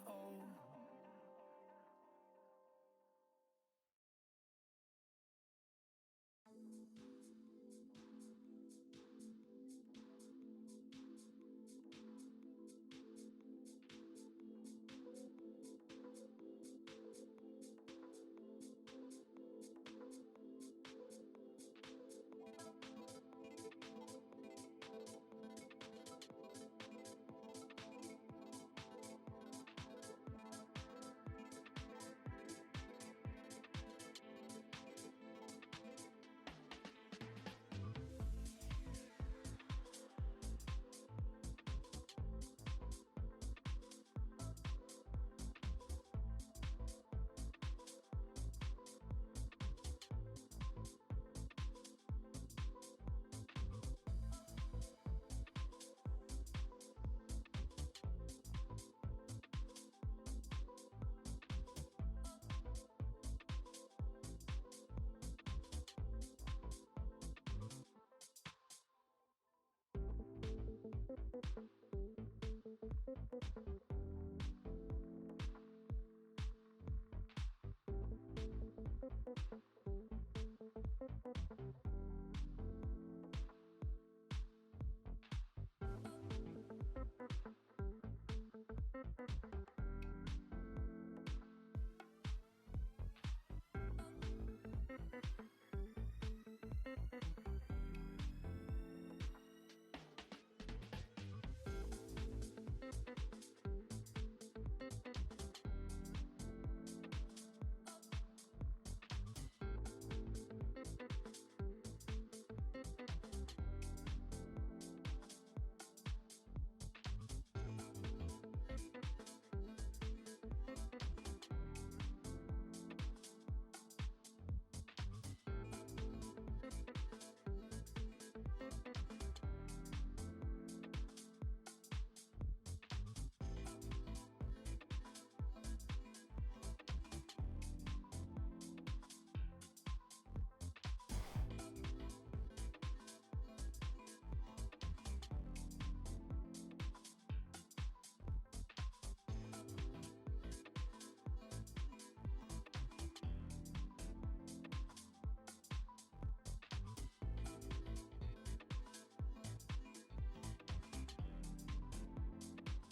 oh.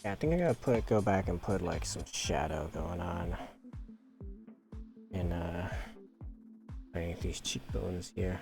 Yeah, I think I gotta go back and put like some shadow going on in underneath these cheekbones here.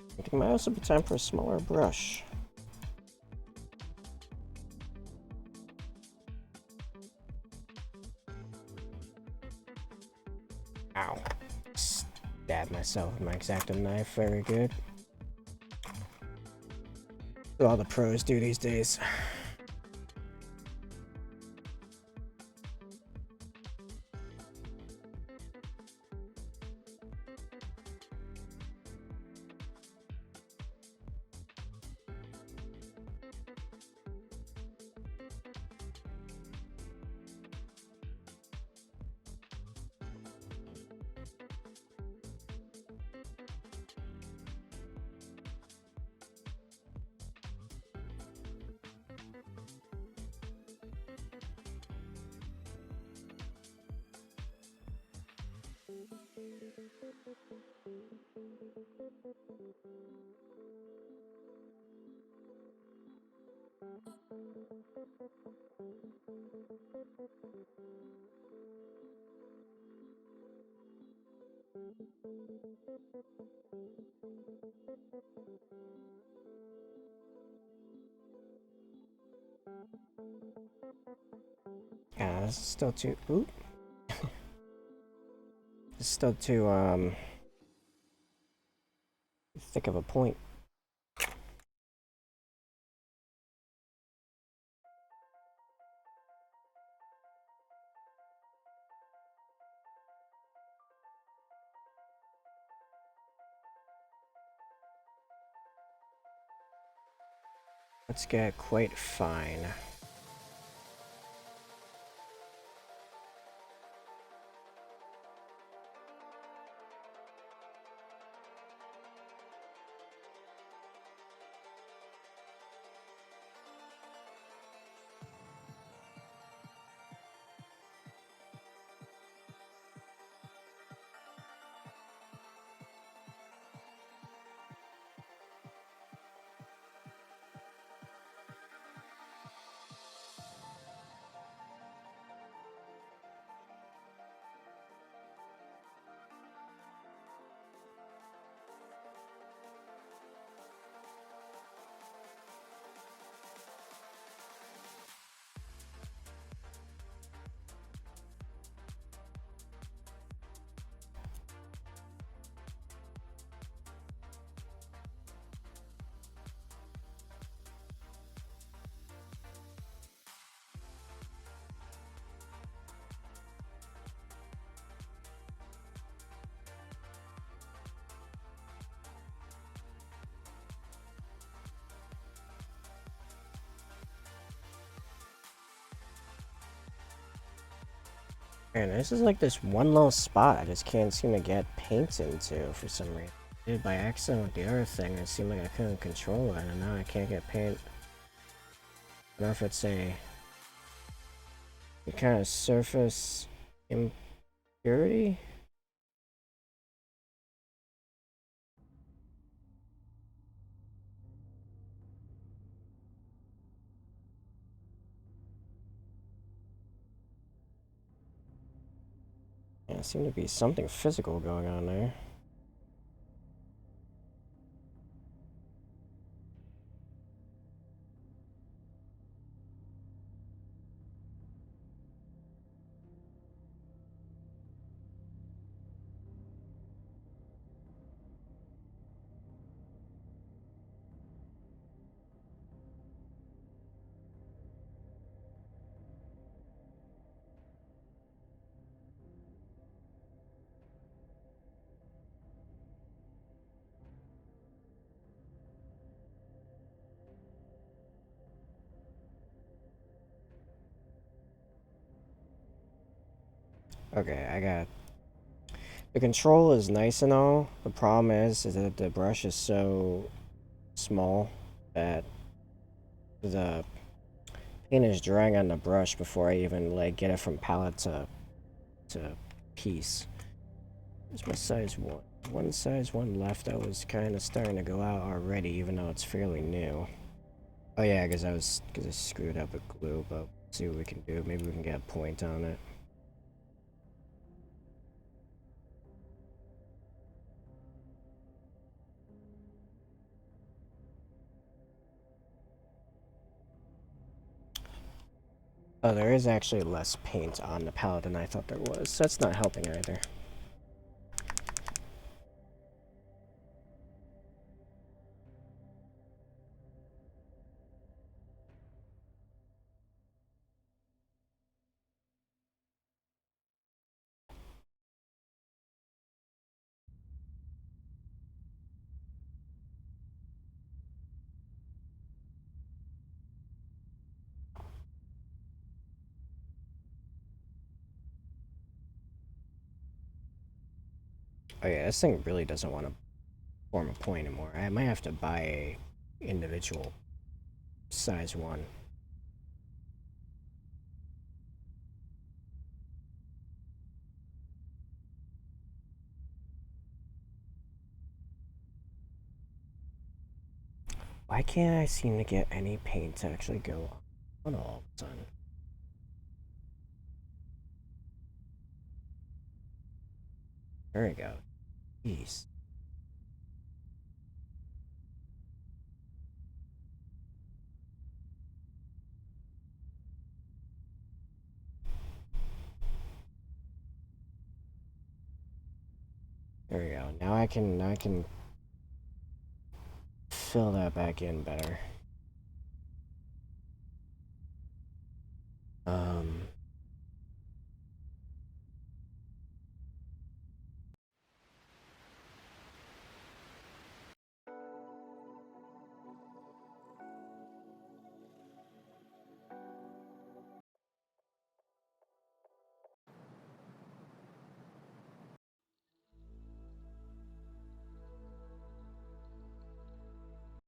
I think it might also be time for a smaller brush. Ow. Stabbed myself with my X-Acto knife. Very good. What all the pros do these days. Yeah, this is still too. Oop. It's still too thick of a point. Let's get quite fine. Man, this is like this one little spot I just can't seem to get paint into for some reason. I did by accident with the other thing, it seemed like I couldn't control it, and now I can't get paint. I don't know if it's a kind of surface impurity? Yeah, it seemed to be something physical going on there. Okay, I got. The control is nice and all. The problem is that the brush is so small that the paint is drying on the brush before I even like get it from palette to piece. Here's my size 1. One size 1 left. I was kind of starting to go out already, even though it's fairly new. Oh yeah, because I screwed up with glue, but let's see what we can do. Maybe we can get a point on it. Oh, there is actually less paint on the palette than I thought there was, so that's not helping either. Oh yeah, this thing really doesn't want to form a point anymore. I might have to buy a individual size 1. Why can't I seem to get any paint to actually go on all of a sudden? There we go. Jeez. There we go. Now I can fill that back in better.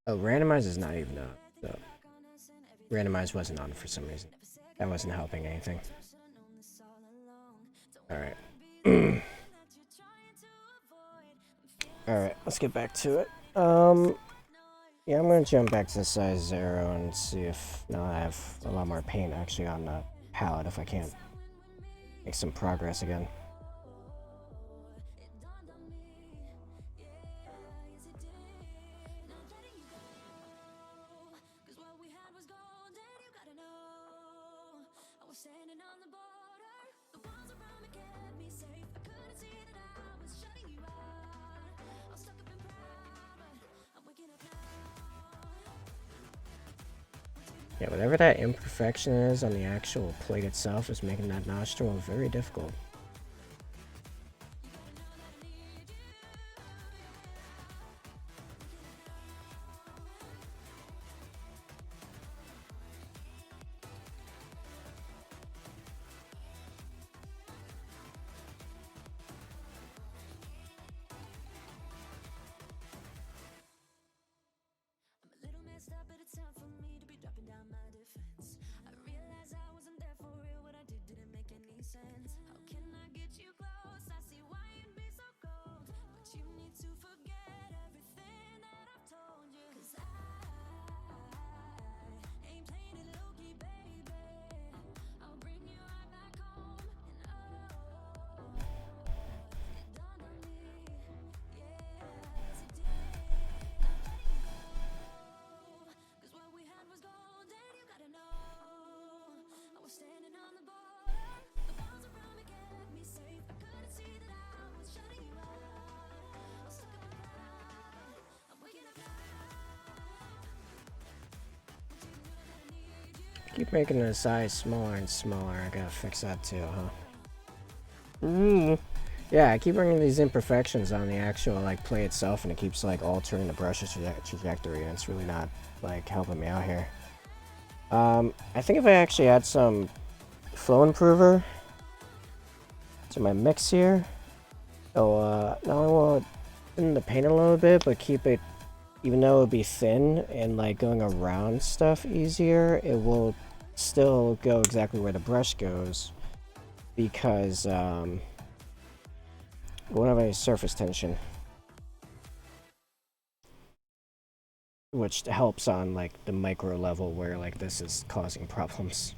Oh, randomize is not even on. So randomize wasn't on for some reason. That wasn't helping anything. Alright. Alright, let's get back to it. Yeah, I'm gonna jump back to size 0 and see if now I have a lot more paint actually on the palette if I can't make some progress again. Yeah, whatever that imperfection is on the actual plate itself is making that nostril very difficult. Keep making the size smaller and smaller. I gotta fix that too, huh? Yeah, I keep bringing these imperfections on the actual like play itself, and it keeps like altering the brush's trajectory, and it's really not like helping me out here. I think if I actually add some flow improver to my mix here, not only will it thin the paint a little bit, but keep it, even though it would be thin and like going around stuff easier, it will still go exactly where the brush goes because we won't have any surface tension, which helps on like the micro level where like this is causing problems.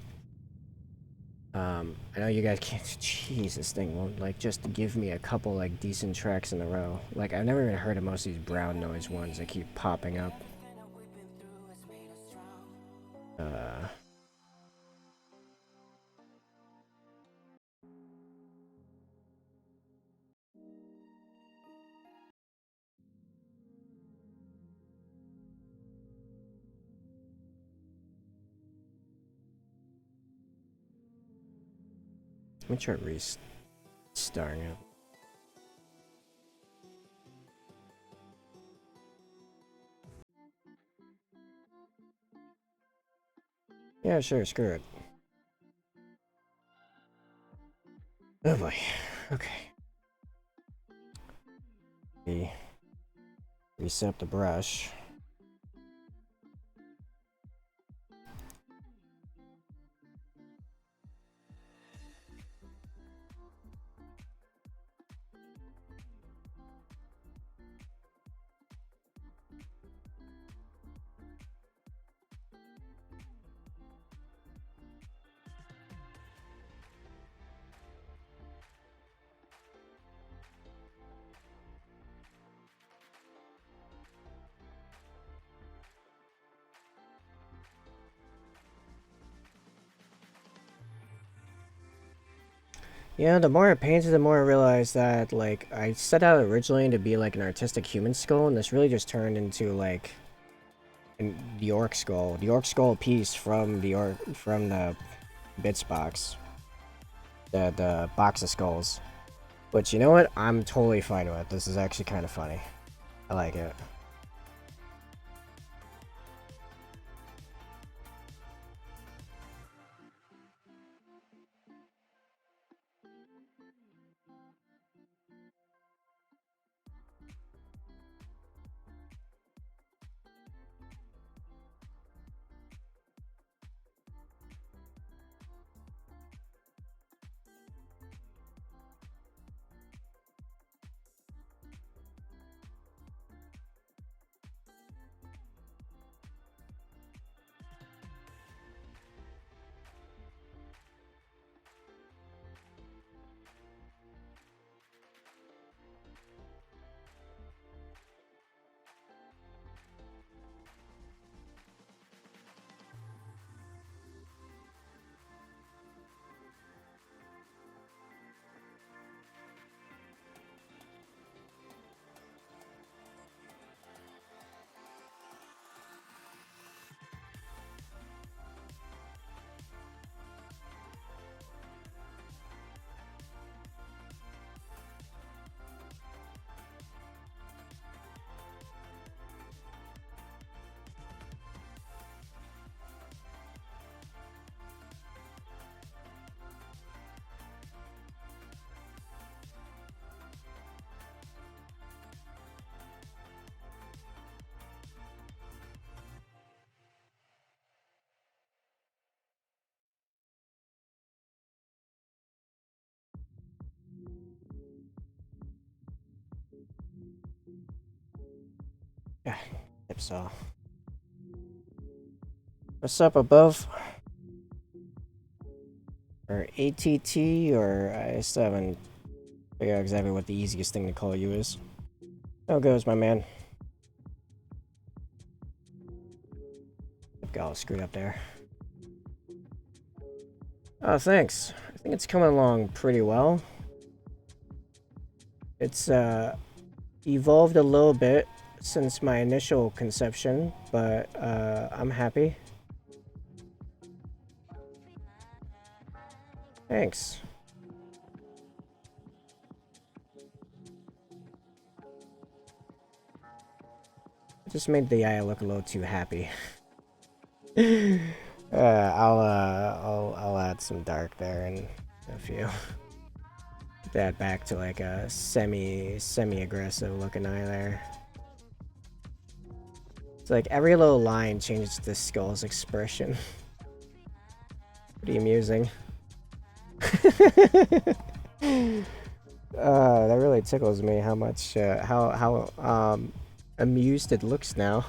I know you guys can't. Jeez, this thing won't like just give me a couple like decent tracks in a row. Like I've never even heard of most of these brown noise ones that keep popping up. Let me try restarting it. Yeah, sure, screw it. Oh boy. Okay. Reset the brush. Yeah, the more I painted, the more I realized that, like, I set out originally to be, like, an artistic human skull, and this really just turned into, like, the orc skull. The orc skull piece from from the bits box. The box of skulls. Which, you know what? I'm totally fine with. This is actually kind of funny. I like it. Yeah, tip saw. What's up above? Or ATT, or I still haven't figured out exactly what the easiest thing to call you is. How goes, my man? Got all screwed up there. Oh, thanks. I think it's coming along pretty well. It's evolved a little bit since my initial conception, but I'm happy. Thanks. I just made the eye look a little too happy. I'll add some dark there and a few. Get that back to like a semi-aggressive looking eye there. It's like every little line changes the skull's expression. Pretty amusing. That really tickles me how much how amused it looks now.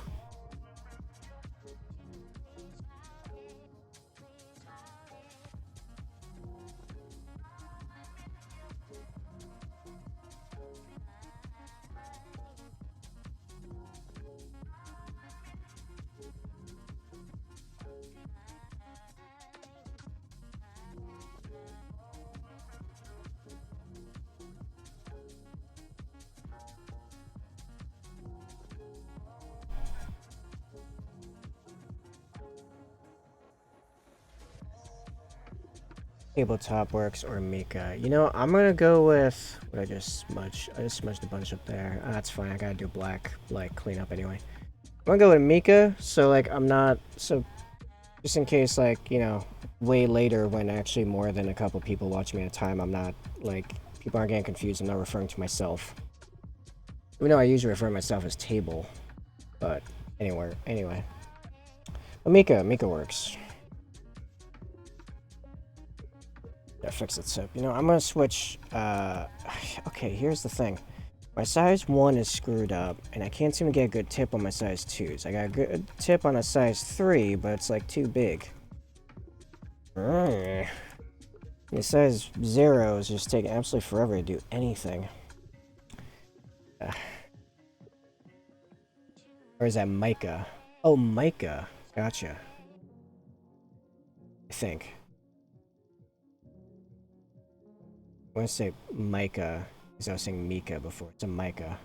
Tabletop works or Mika. You know, I'm gonna go with what I just smudged. I just smudged a bunch up there. That's fine. I gotta do black like cleanup anyway. I'm gonna go with Mika. So like I'm not so just in case like you know way later when actually more than a couple people watch me at a time. I'm not like people aren't getting confused. I'm not referring to myself. Even though I usually refer to myself as table, but anyway. But Mika works. Yeah, fix the tip. You know, I'm gonna switch, okay, here's the thing. My size 1 is screwed up, and I can't seem to get a good tip on my size 2s. I got a good tip on a size 3, but it's, like, too big. The size 0 is just taking absolutely forever to do anything. Or is that Micah? Oh, Micah. Gotcha. I think. I want to say Micah, because I was saying Mika before. It's a Micah.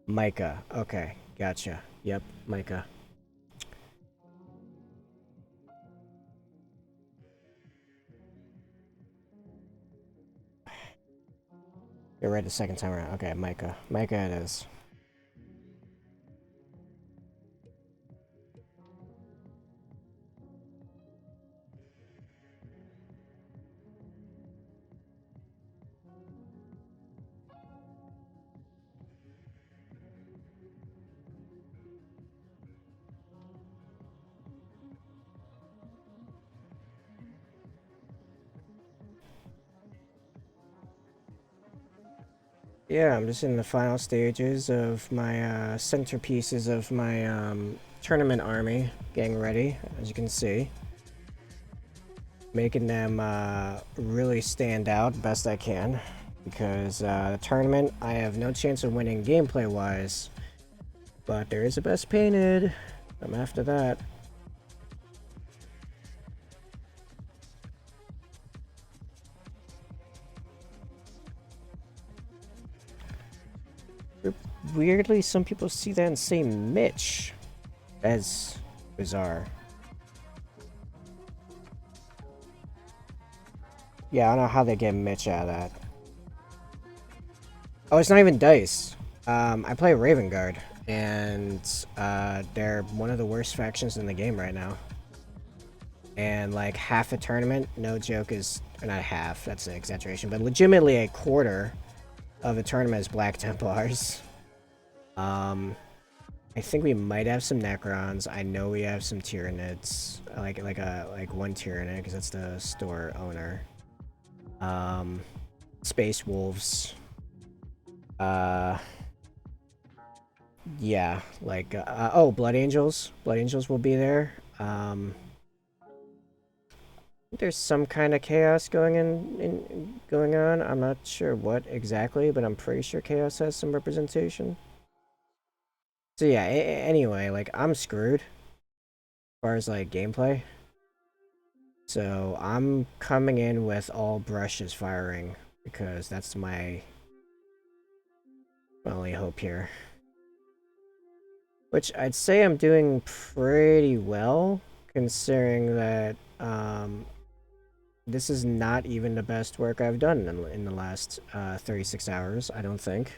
Micah. Okay, gotcha. Yep, Micah. You're right the second time around. Okay, Micah. Micah it is. Yeah, I'm just in the final stages of my centerpieces of my tournament army, getting ready, as you can see. Making them really stand out best I can, because the tournament I have no chance of winning gameplay-wise, but there is a best painted. I'm after that. Weirdly, some people see that and say Mitch. That's bizarre. Yeah, I don't know how they get Mitch out of that. Oh, it's not even dice. I play Raven Guard, and they're one of the worst factions in the game right now. And like half a tournament, no joke, is not half. That's an exaggeration, but legitimately a quarter of the tournament is Black Templars. I think we might have some Necrons. I know we have some Tyranids, like one Tyranid, because that's the store owner. Space Wolves. Yeah, like oh, Blood Angels. Blood Angels will be there. There's some kind of chaos going on. I'm not sure what exactly, but I'm pretty sure chaos has some representation. So yeah, anyway, like I'm screwed as far as like gameplay. So I'm coming in with all brushes firing because that's my only hope here. Which I'd say I'm doing pretty well, considering that this is not even the best work I've done in the last 36 hours, I don't think.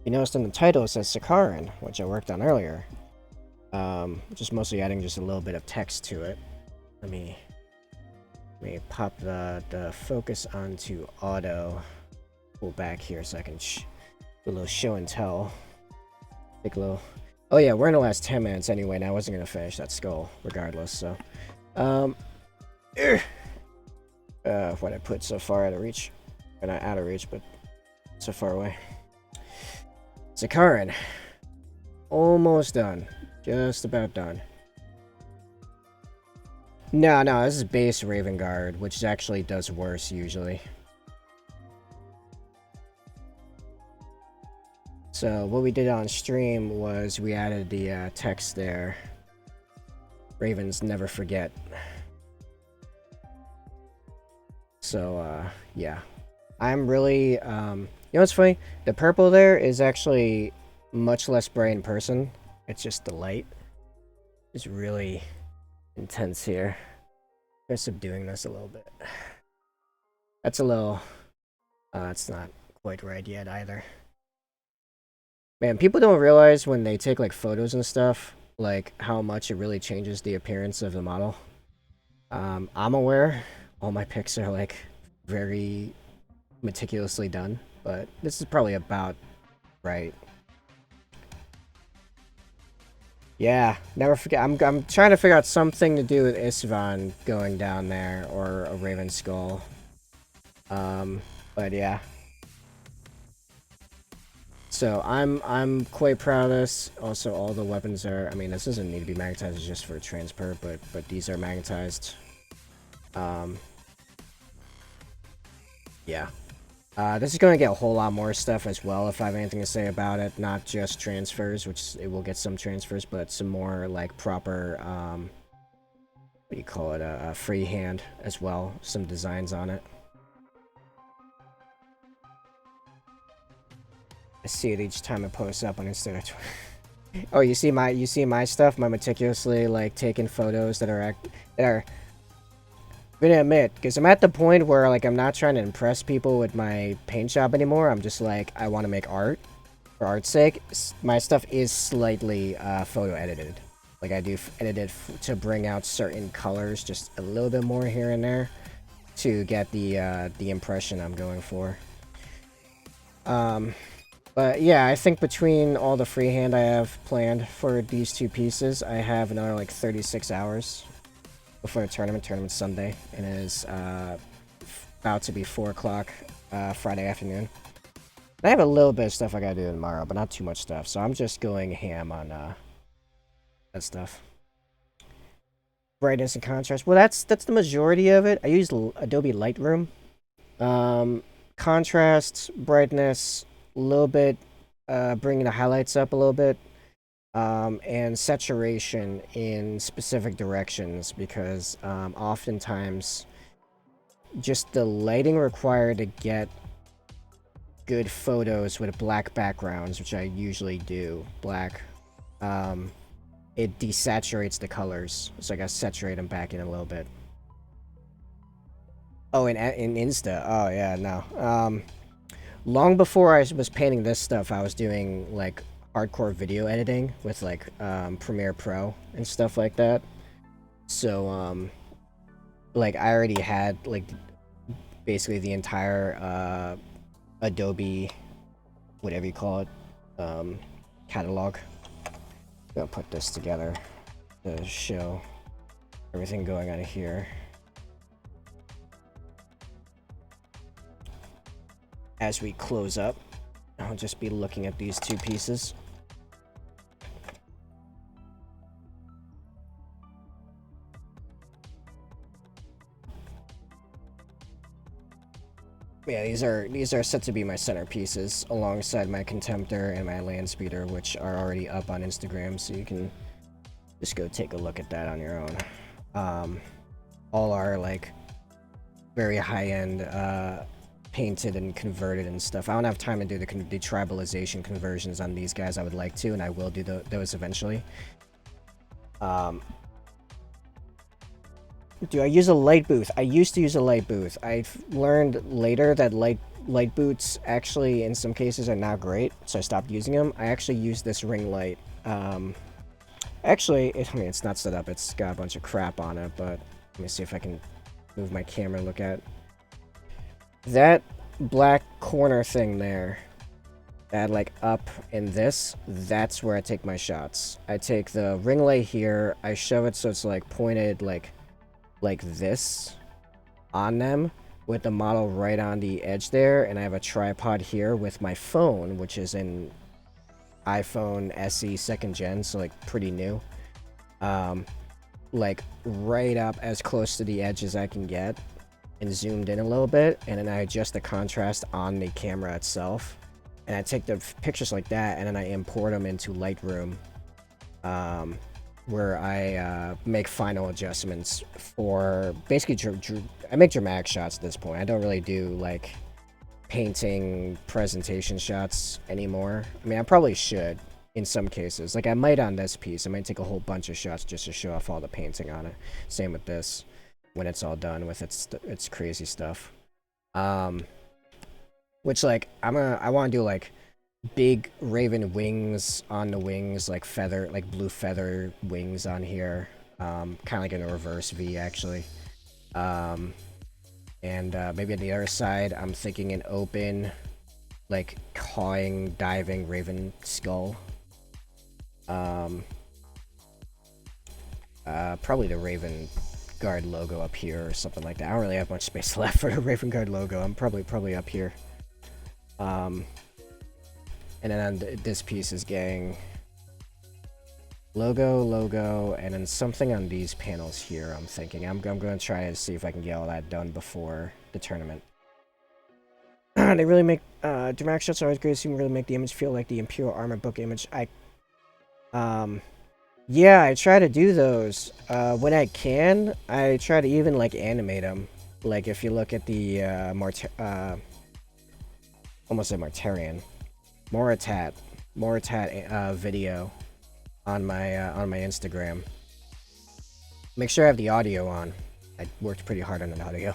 You noticed in the title it says Sicaran, which I worked on earlier. Just mostly adding just a little bit of text to it. Let me pop the focus onto auto. Pull back here so I can do a little show and tell. Take a little. Oh yeah, we're in the last 10 minutes anyway, and I wasn't gonna finish that skull regardless. So, what I put so far out of reach, or not out of reach, but so far away. Sicaran, almost done, just about done. No, this is base Raven Guard, which actually does worse usually. So what we did on stream was we added the text there. Ravens never forget. So yeah, I'm really you know what's funny? The purple there is actually much less bright in person. It's just the light. It's really intense here. I'm subduing this a little bit. That's a little. That's not quite right yet either. Man, people don't realize when they take like photos and stuff, like how much it really changes the appearance of the model. I'm aware all my pics are like very meticulously done, but this is probably about right. Yeah, never forget. I'm trying to figure out something to do with Istvan going down there or a Raven Skull. But yeah. So I'm quite proud of this. Also, all the weapons are. I mean, this doesn't need to be magnetized. It's just for transfer, but these are magnetized. Yeah. This is going to get a whole lot more stuff as well if I have anything to say about it. Not just transfers, which it will get some transfers, but some more like proper do you call it, a freehand as well. Some designs on it. I see it each time it posts up on Instagram. Oh, you see my stuff, my meticulously like taken photos that are I'm gonna admit, because I'm at the point where like I'm not trying to impress people with my paint job anymore. I'm just like, I want to make art for art's sake. My stuff is slightly photo edited. Like I do edit it to bring out certain colors just a little bit more here and there to get the impression I'm going for. But yeah, I think between all the freehand I have planned for these two pieces, I have another like 36 hours before the tournament. Tournament's Sunday, and it is about to be 4 o'clock Friday afternoon. I have a little bit of stuff I gotta do tomorrow, but not too much stuff, so I'm just going ham on that stuff. Brightness and contrast. Well, that's the majority of it. I use Adobe Lightroom. Contrast, brightness, a little bit, bringing the highlights up a little bit, and saturation in specific directions, because oftentimes just the lighting required to get good photos with black backgrounds, which I usually do, black, it desaturates the colors, so I gotta saturate them back in a little bit. Oh, in Insta, oh yeah, no. Long before I was painting this stuff, I was doing like hardcore video editing with like Premiere Pro and stuff like that. So like I already had like basically the entire Adobe, whatever you call it, catalog. I'm gonna put this together to show everything going on here. As we close up, I'll just be looking at these two pieces. Yeah, these are set to be my centerpieces alongside my Contemptor and my Land Speeder, which are already up on Instagram, so you can just go take a look at that on your own. All are like very high-end painted and converted and stuff. I don't have time to do the tribalization conversions on these guys. I would like to, and I will do those eventually. Do I use a light booth? I used to use a light booth. I've learned later that light booths actually in some cases are not great, so I stopped using them. I actually use this ring light. Actually, I mean, it's not set up. It's got a bunch of crap on it, but let me see if I can move my camera and look at that black corner thing there. That like up in this, that's where I take my shots. I take the ring light here, I shove it so it's like pointed like this on them with the model right on the edge there, and I have a tripod here with my phone, which is in iPhone SE 2nd gen, so like pretty new. Like right up as close to the edge as I can get and zoomed in a little bit, and then I adjust the contrast on the camera itself, and I take the pictures like that, and then I import them into Lightroom, where I make final adjustments for basically I make dramatic shots at this point. I don't really do like painting presentation shots anymore. I mean, I probably should in some cases. Like I might on this piece. I might take a whole bunch of shots just to show off all the painting on it. Same with this when it's all done with its crazy stuff. Which like I want to do like big raven wings on the wings, like feather, like blue feather wings on here, kind of like in a reverse V actually. And maybe on the other side I'm thinking an open like cawing diving raven skull. Probably the Raven Guard logo up here or something like that. I don't really have much space left for the Raven Guard logo. I'm probably up here. And then on this piece is getting logo, and then something on these panels here. I'm thinking I'm going to try to see if I can get all that done before the tournament. They really make dramatic shots are always great. Seem to really make the image feel like the Imperial Armor book image. Yeah, I try to do those. When I can, I try to even like animate them. Like if you look at the almost said Martarian, Moritat, video on my Instagram. Make sure I have the audio on. I worked pretty hard on the audio.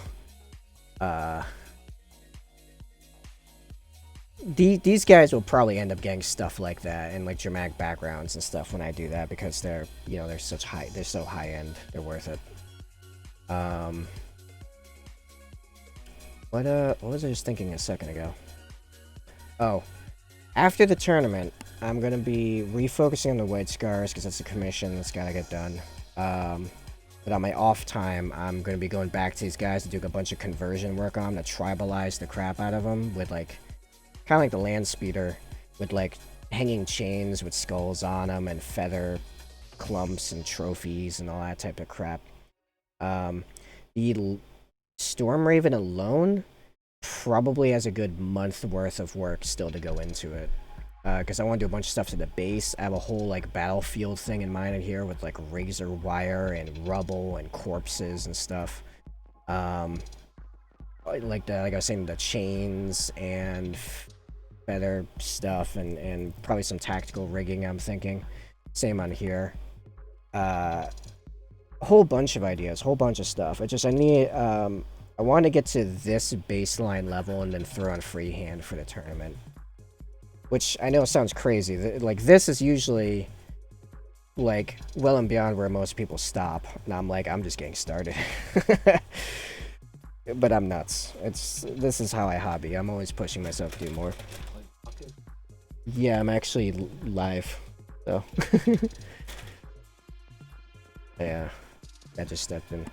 Uh, these guys will probably end up getting stuff like that and like dramatic backgrounds and stuff when I do that because they're they're so high end. They're worth it. What was I just thinking a second ago? Oh, after the tournament, I'm gonna be refocusing on the white scars because that's a commission that's gotta get done. But on my off time, I'm gonna be going back to these guys to do a bunch of conversion work on them to tribalize the crap out of them with like kind of like the land speeder with like hanging chains with skulls on them and feather clumps and trophies and all that type of crap. The Stormraven alone probably has a good month worth of work still to go into it. Because I want to do a bunch of stuff to the base. I have a whole like battlefield thing in mind in here with like razor wire and rubble and corpses and stuff. Like I was saying, the chains and feather stuff and probably some tactical rigging. I'm thinking. Same on here. A whole bunch of ideas, whole bunch of stuff. I want to get to this baseline level and then throw on freehand for the tournament. Which I know sounds crazy. Like, this is usually, like, well and beyond where most people stop. And I'm like, I'm just getting started. But I'm nuts. This is how I hobby. I'm always pushing myself to do more. Yeah, I'm actually live. So. Yeah. I just stepped in.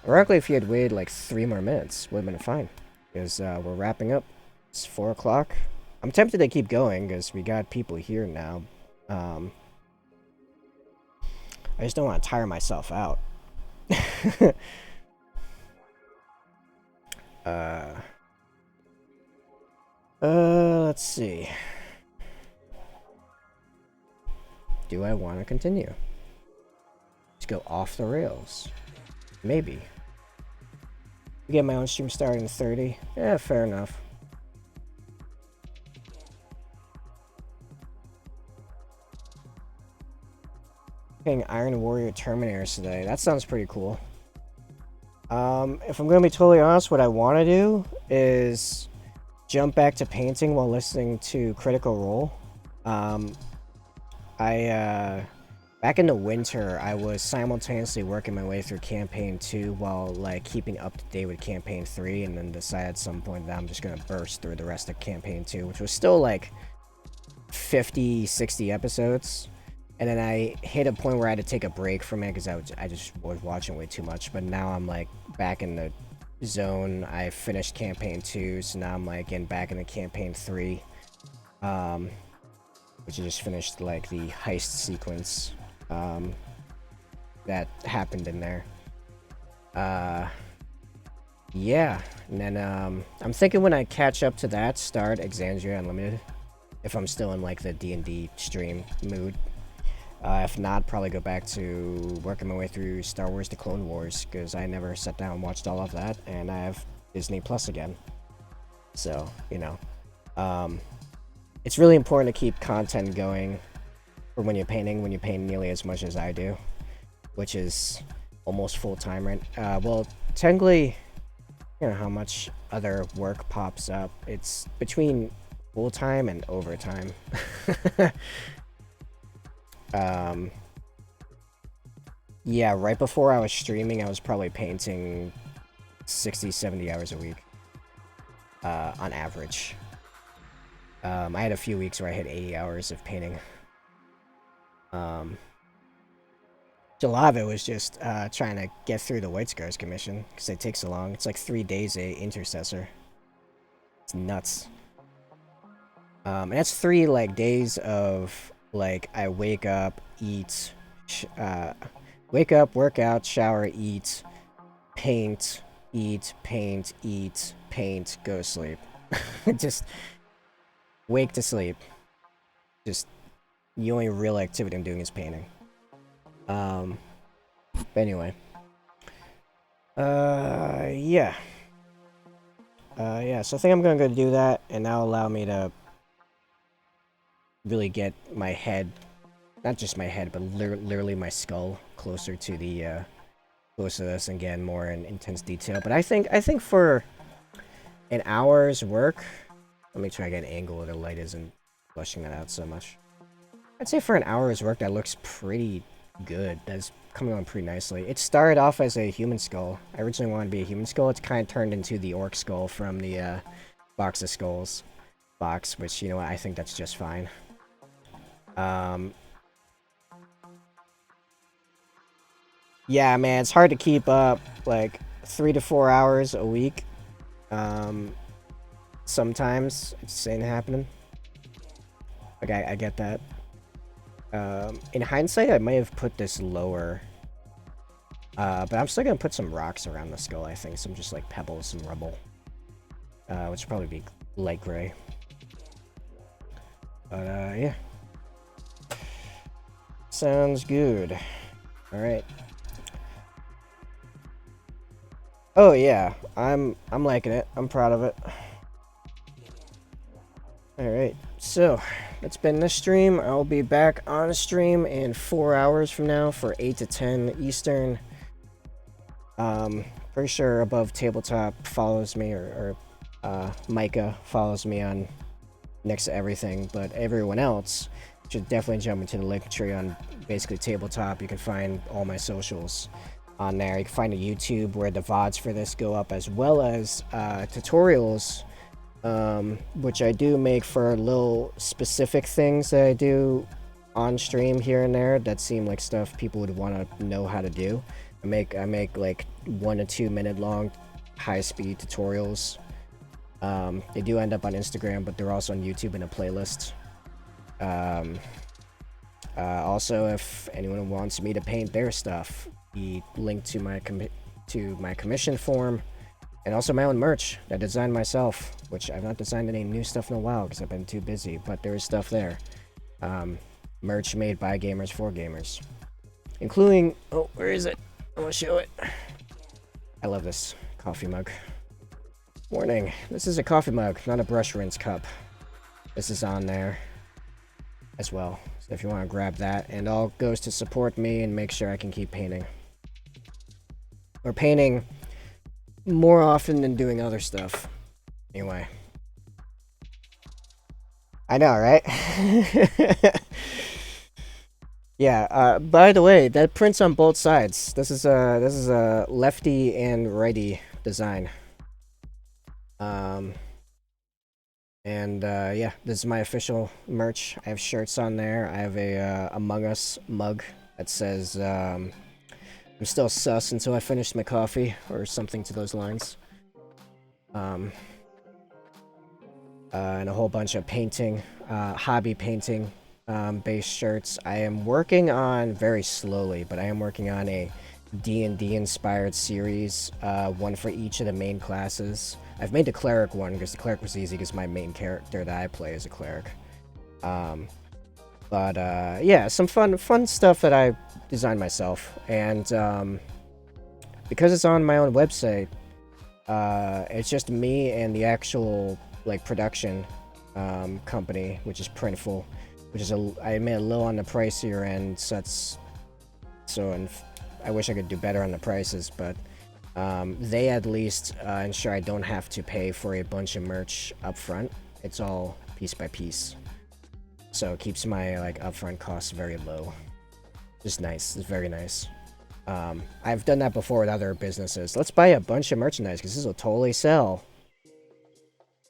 Ironically, if you had waited like 3 more minutes, would have been fine. Because we're wrapping up. It's 4 o'clock. I'm tempted to keep going because we got people here now. I just don't want to tire myself out. Let's see. Do I want to continue? Let's go off the rails. Maybe. Get my own stream starting in 30. Yeah, fair enough. Playing Iron Warrior Terminators today. That sounds pretty cool. If I'm gonna be totally honest, what I want to do is jump back to painting while listening to Critical Role. Back in the winter, I was simultaneously working my way through Campaign 2 while, like, keeping up to date with Campaign 3, and then decided at some point that I'm just gonna burst through the rest of Campaign 2, which was still, like, 50, 60 episodes. And then I hit a point where I had to take a break from it because I just was watching way too much. But now I'm, like, back in the zone. I finished Campaign 2, so now I'm, like, back in the Campaign 3. Which I just finished, like, the heist sequence. That happened in there. Yeah, and then I'm thinking when I catch up to that, start Exandria Unlimited, if I'm still in like the D&D stream mood. If not, probably go back to working my way through Star Wars: The Clone Wars, because I never sat down and watched all of that, and I have Disney Plus again. So, it's really important to keep content going for when you paint nearly as much as I do, which is almost full-time right. Well, technically, how much other work pops up. It's between full-time and overtime. Yeah, right before I was streaming, I was probably painting 60, 70 hours a week, on average. I had a few weeks where I hit 80 hours of painting. A lot of it was just trying to get through the White Scars commission because it takes so long. It's like 3 days a intercessor. It's nuts. And that's 3 like days of like I wake up, eat, wake up, work out, shower, eat, paint, eat, paint, eat, paint, go to sleep. Just wake to sleep. Just the only real activity I'm doing is painting. But anyway. Yeah. Yeah, so I think I'm gonna go do that, and that'll allow me to really get my head, not just my head, but literally my skull closer to the, closer to this and get more in intense detail. But I think for an hour's work, let me try to get an angle where the light isn't flushing that out so much. I'd say for an hour's work, that looks pretty good. That's coming on pretty nicely. It started off as a human skull. I originally wanted to be a human skull. It's kind of turned into the orc skull from the box of skulls box, which, you know what, I think that's just fine. Yeah, man, it's hard to keep up, like, 3 to 4 hours a week. Sometimes it's ain't happening. Like, I get that. In hindsight, I may have put this lower. But I'm still gonna put some rocks around the skull, I think. Some just, like, pebbles, some rubble. Which will probably be light gray. But, yeah. Sounds good. Alright. Oh, yeah. I'm liking it. I'm proud of it. Alright. So, that's been this stream. I'll be back on a stream in 4 hours from now for 8 to 10 Eastern. Pretty sure Above Tabletop follows me, or Micah follows me on next to everything, but everyone else should definitely jump into the link tree on basically Tabletop. You can find all my socials on there. You can find a YouTube where the VODs for this go up, as well as tutorials, which I do make for little specific things that I do on stream here and there that seem like stuff people would want to know how to do. I make like 1 to 2 minute long high-speed tutorials. They do end up on Instagram, but they're also on YouTube in a playlist. Also, if anyone wants me to paint their stuff, the link to my commission form, and also my own merch that I designed myself, which I've not designed any new stuff in a while because I've been too busy, but there is stuff there. Merch made by gamers for gamers, including, oh, where is it? I want to show it. I love this coffee mug. Warning, this is a coffee mug, not a brush rinse cup. This is on there as well, so if you want to grab that, and all goes to support me and make sure I can keep painting. Or painting more often than doing other stuff. Anyway. I know, right? Yeah, by the way, that prints on both sides. This is a lefty and righty design. Yeah, this is my official merch. I have shirts on there. I have a Among Us mug that says, I'm still sus until I finish my coffee, or something to those lines. And a whole bunch of painting, hobby painting, based shirts. I am working on, very slowly, but I am working on a D&D inspired series, one for each of the main classes. I've made the cleric one because the cleric was easy because my main character that I play is a cleric. Yeah, some fun stuff that I designed myself, and because it's on my own website, it's just me and the actual, like, production company, which is Printful, which is I made a little on the pricier end, and I wish I could do better on the prices, but they at least ensure I don't have to pay for a bunch of merch up front. It's all piece by piece, so it keeps my, like, upfront costs very low. Just nice. It's very nice. I've done that before with other businesses. Let's buy a bunch of merchandise because this will totally sell.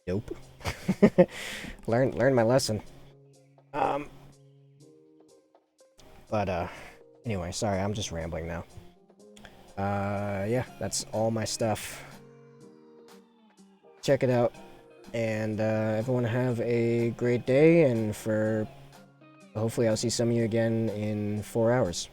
Nope. Learn my lesson. Anyway, sorry, I'm just rambling now. Yeah, that's all my stuff. Check it out, and everyone have a great day, and hopefully I'll see some of you again in 4 hours.